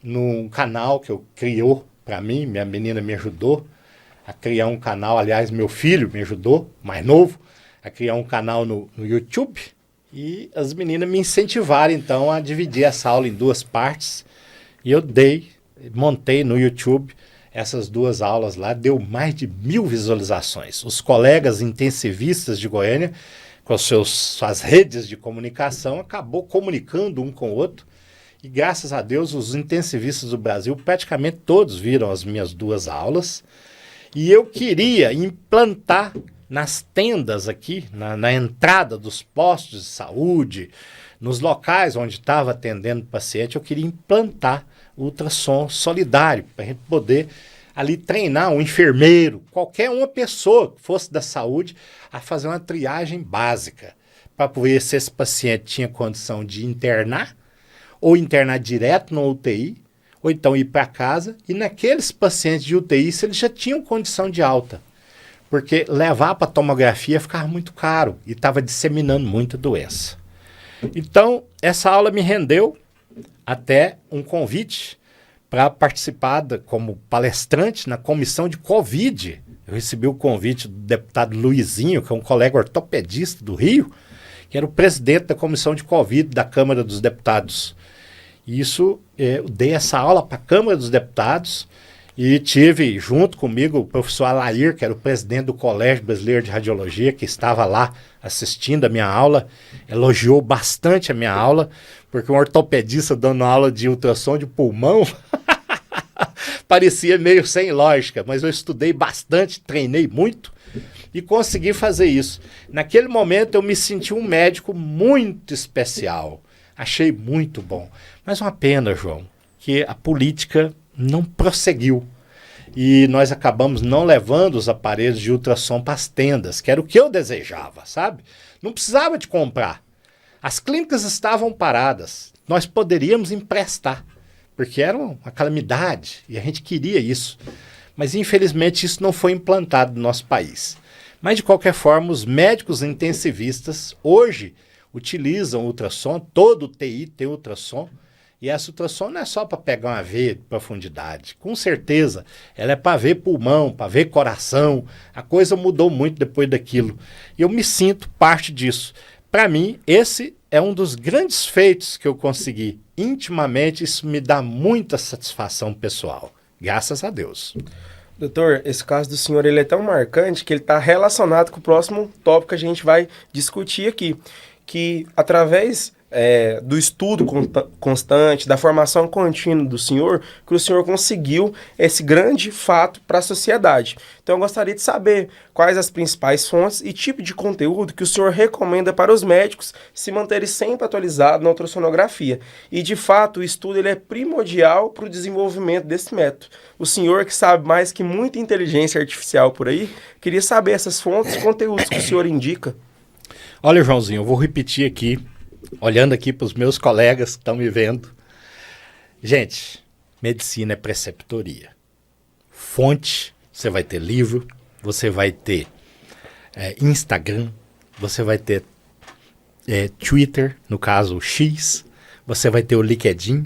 num canal que eu criou para mim, minha menina me ajudou a criar um canal, aliás, meu filho me ajudou, mais novo, a criar um canal no YouTube, e as meninas me incentivaram, então, a dividir essa aula em 2 partes, e eu montei no YouTube essas 2 aulas lá, deu mais de 1000 visualizações. Os colegas intensivistas de Goiânia, com suas redes de comunicação, acabou comunicando um com o outro, e graças a Deus, os intensivistas do Brasil, praticamente todos viram as minhas 2 aulas, e eu queria implantar nas tendas aqui, na entrada dos postos de saúde, nos locais onde estava atendendo o paciente, eu queria implantar o ultrassom solidário, para a gente poder ali treinar um enfermeiro, qualquer uma pessoa que fosse da saúde, a fazer uma triagem básica, para ver se esse paciente tinha condição de internar, ou internar direto no UTI, ou então ir para casa, e naqueles pacientes de UTI, se eles já tinham condição de alta. Porque levar para tomografia ficava muito caro e estava disseminando muita doença. Então, essa aula me rendeu até um convite para participar como palestrante na comissão de Covid. Eu recebi o convite do deputado Luizinho, que é um colega ortopedista do Rio, que era o presidente da comissão de Covid da Câmara dos Deputados. Isso, eu dei essa aula para a Câmara dos Deputados e tive junto comigo o professor Alair, que era o presidente do Colégio Brasileiro de Radiologia, que estava lá assistindo a minha aula, elogiou bastante a minha aula, porque um ortopedista dando aula de ultrassom de pulmão parecia meio sem lógica, mas eu estudei bastante, treinei muito e consegui fazer isso. Naquele momento eu me senti um médico muito especial. Achei muito bom. Mas uma pena, João, que a política não prosseguiu. E nós acabamos não levando os aparelhos de ultrassom para as tendas, que era o que eu desejava, sabe? Não precisava de comprar. As clínicas estavam paradas. Nós poderíamos emprestar, porque era uma calamidade e a gente queria isso. Mas infelizmente isso não foi implantado no nosso país. Mas de qualquer forma, os médicos intensivistas hoje utilizam ultrassom, todo UTI tem ultrassom, e essa ultrassom não é só para pegar uma veia de profundidade, com certeza, ela é para ver pulmão, para ver coração, a coisa mudou muito depois daquilo, e eu me sinto parte disso. Para mim, esse é um dos grandes feitos que eu consegui, intimamente, isso me dá muita satisfação pessoal, graças a Deus. Doutor, esse caso do senhor ele é tão marcante que ele está relacionado com o próximo tópico que a gente vai discutir aqui, que através do estudo constante, da formação contínua do senhor, que o senhor conseguiu esse grande fato para a sociedade. Então eu gostaria de saber quais as principais fontes e tipo de conteúdo que o senhor recomenda para os médicos se manterem sempre atualizados na ultrassonografia. E de fato o estudo ele é primordial para o desenvolvimento desse método. O senhor que sabe mais que muita inteligência artificial por aí, queria saber essas fontes e conteúdos que o senhor indica. Olha, Joãozinho, eu vou repetir aqui, olhando aqui para os meus colegas que estão me vendo. Gente, medicina é preceptoria. Fonte, você vai ter livro, você vai ter Instagram, você vai ter Twitter, no caso o X, você vai ter o LinkedIn,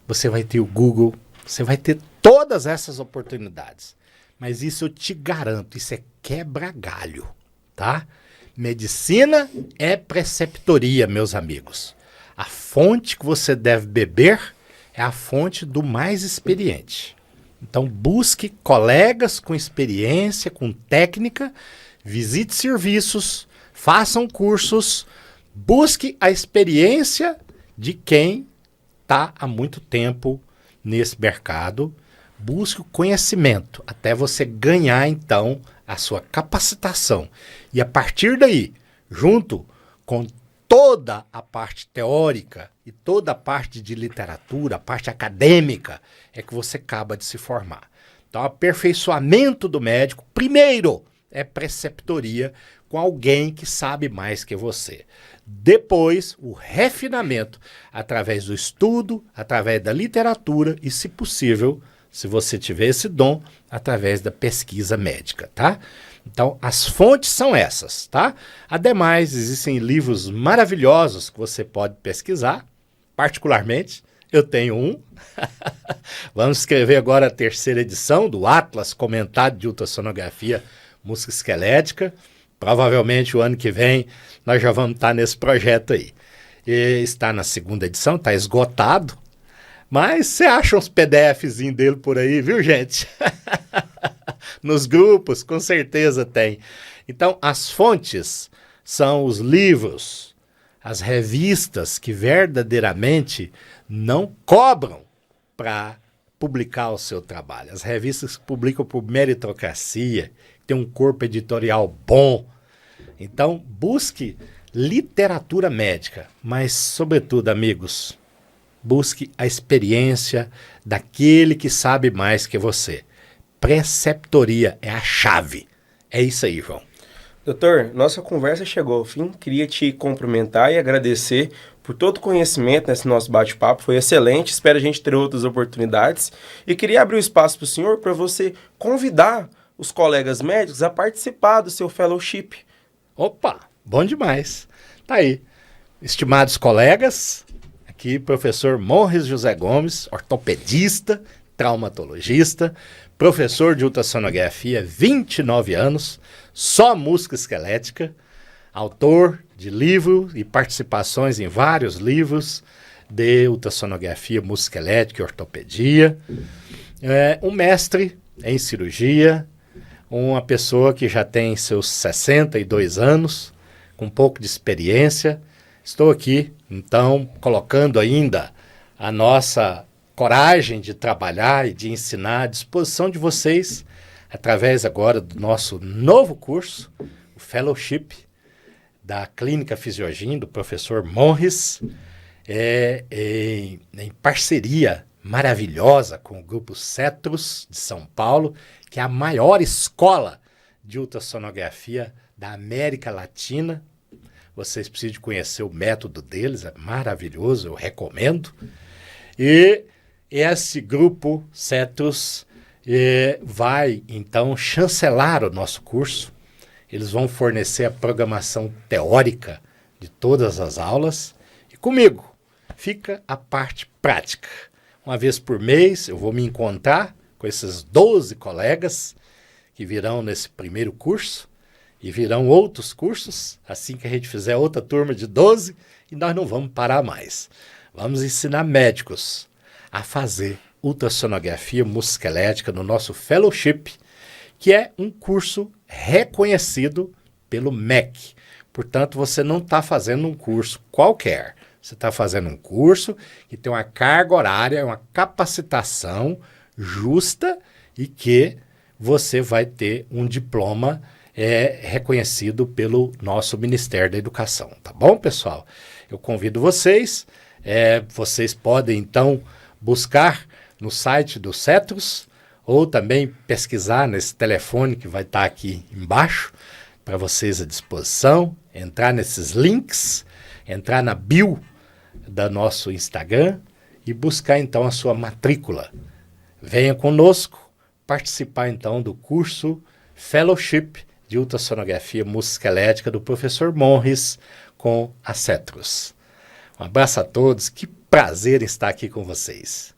você vai ter o Google, você vai ter todas essas oportunidades. Mas isso eu te garanto, isso é quebra-galho, tá? Medicina é preceptoria, meus amigos. A fonte que você deve beber é a fonte do mais experiente. Então busque colegas com experiência, com técnica, visite serviços, façam cursos, busque a experiência de quem está há muito tempo nesse mercado, busque o conhecimento até você ganhar então a sua capacitação. E a partir daí, junto com toda a parte teórica e toda a parte de literatura, a parte acadêmica, é que você acaba de se formar. Então, aperfeiçoamento do médico, primeiro, é preceptoria com alguém que sabe mais que você. Depois, o refinamento através do estudo, através da literatura e, se possível, se você tiver esse dom, através da pesquisa médica, tá? Então, as fontes são essas, tá? Ademais, existem livros maravilhosos que você pode pesquisar, particularmente, eu tenho um. Vamos escrever agora a 3ª edição do Atlas Comentado de Ultrassonografia Musculoesquelética. Provavelmente o ano que vem nós já vamos estar nesse projeto aí. E está na 2ª edição, está esgotado. Mas você acha uns PDFzinhos dele por aí, viu, gente? Nos grupos, com certeza tem. Então, as fontes são os livros, as revistas que verdadeiramente não cobram para publicar o seu trabalho. As revistas que publicam por meritocracia, tem um corpo editorial bom. Então, busque literatura médica, mas, sobretudo, amigos, busque a experiência daquele que sabe mais que você. Preceptoria é a chave. É isso aí, João. Doutor, nossa conversa chegou ao fim. Queria te cumprimentar e agradecer por todo o conhecimento nesse nosso bate-papo. Foi excelente. Espero a gente ter outras oportunidades. E queria abrir o espaço para o senhor para você convidar os colegas médicos a participar do seu fellowship. Opa, bom demais. Tá aí. Estimados colegas, aqui professor Monres José Gomes, ortopedista, traumatologista, professor de ultrassonografia, 29 anos, só música esquelética, autor de livro e participações em vários livros de ultrassonografia musculoesquelética e ortopedia, um mestre em cirurgia, uma pessoa que já tem seus 62 anos, com um pouco de experiência. Estou aqui, então, colocando ainda a nossa coragem de trabalhar e de ensinar à disposição de vocês, através agora do nosso novo curso, o Fellowship da Clínica Fisiogin, do professor Monres, em parceria maravilhosa com o Grupo Cetros de São Paulo, que é a maior escola de ultrassonografia da América Latina. Vocês precisam conhecer o método deles, é maravilhoso, eu recomendo. E esse grupo Cetros vai, então, chancelar o nosso curso. Eles vão fornecer a programação teórica de todas as aulas. E comigo fica a parte prática. Uma vez por mês eu vou me encontrar com esses 12 colegas que virão nesse primeiro curso. E virão outros cursos, assim que a gente fizer outra turma de 12, e nós não vamos parar mais. Vamos ensinar médicos a fazer ultrassonografia musculoesquelética no nosso Fellowship, que é um curso reconhecido pelo MEC. Portanto, você não está fazendo um curso qualquer. Você está fazendo um curso que tem uma carga horária, uma capacitação justa e que você vai ter um diploma reconhecido pelo nosso Ministério da Educação. Tá bom, pessoal? Eu convido vocês. Vocês podem, então, buscar no site do Cetros ou também pesquisar nesse telefone que vai estar aqui embaixo para vocês à disposição, entrar nesses links, entrar na bio do nosso Instagram e buscar, então, a sua matrícula. Venha conosco participar, então, do curso Fellowship de ultrassonografia musculoesquelética do professor Monres com a Cetros. Um abraço a todos, que prazer estar aqui com vocês.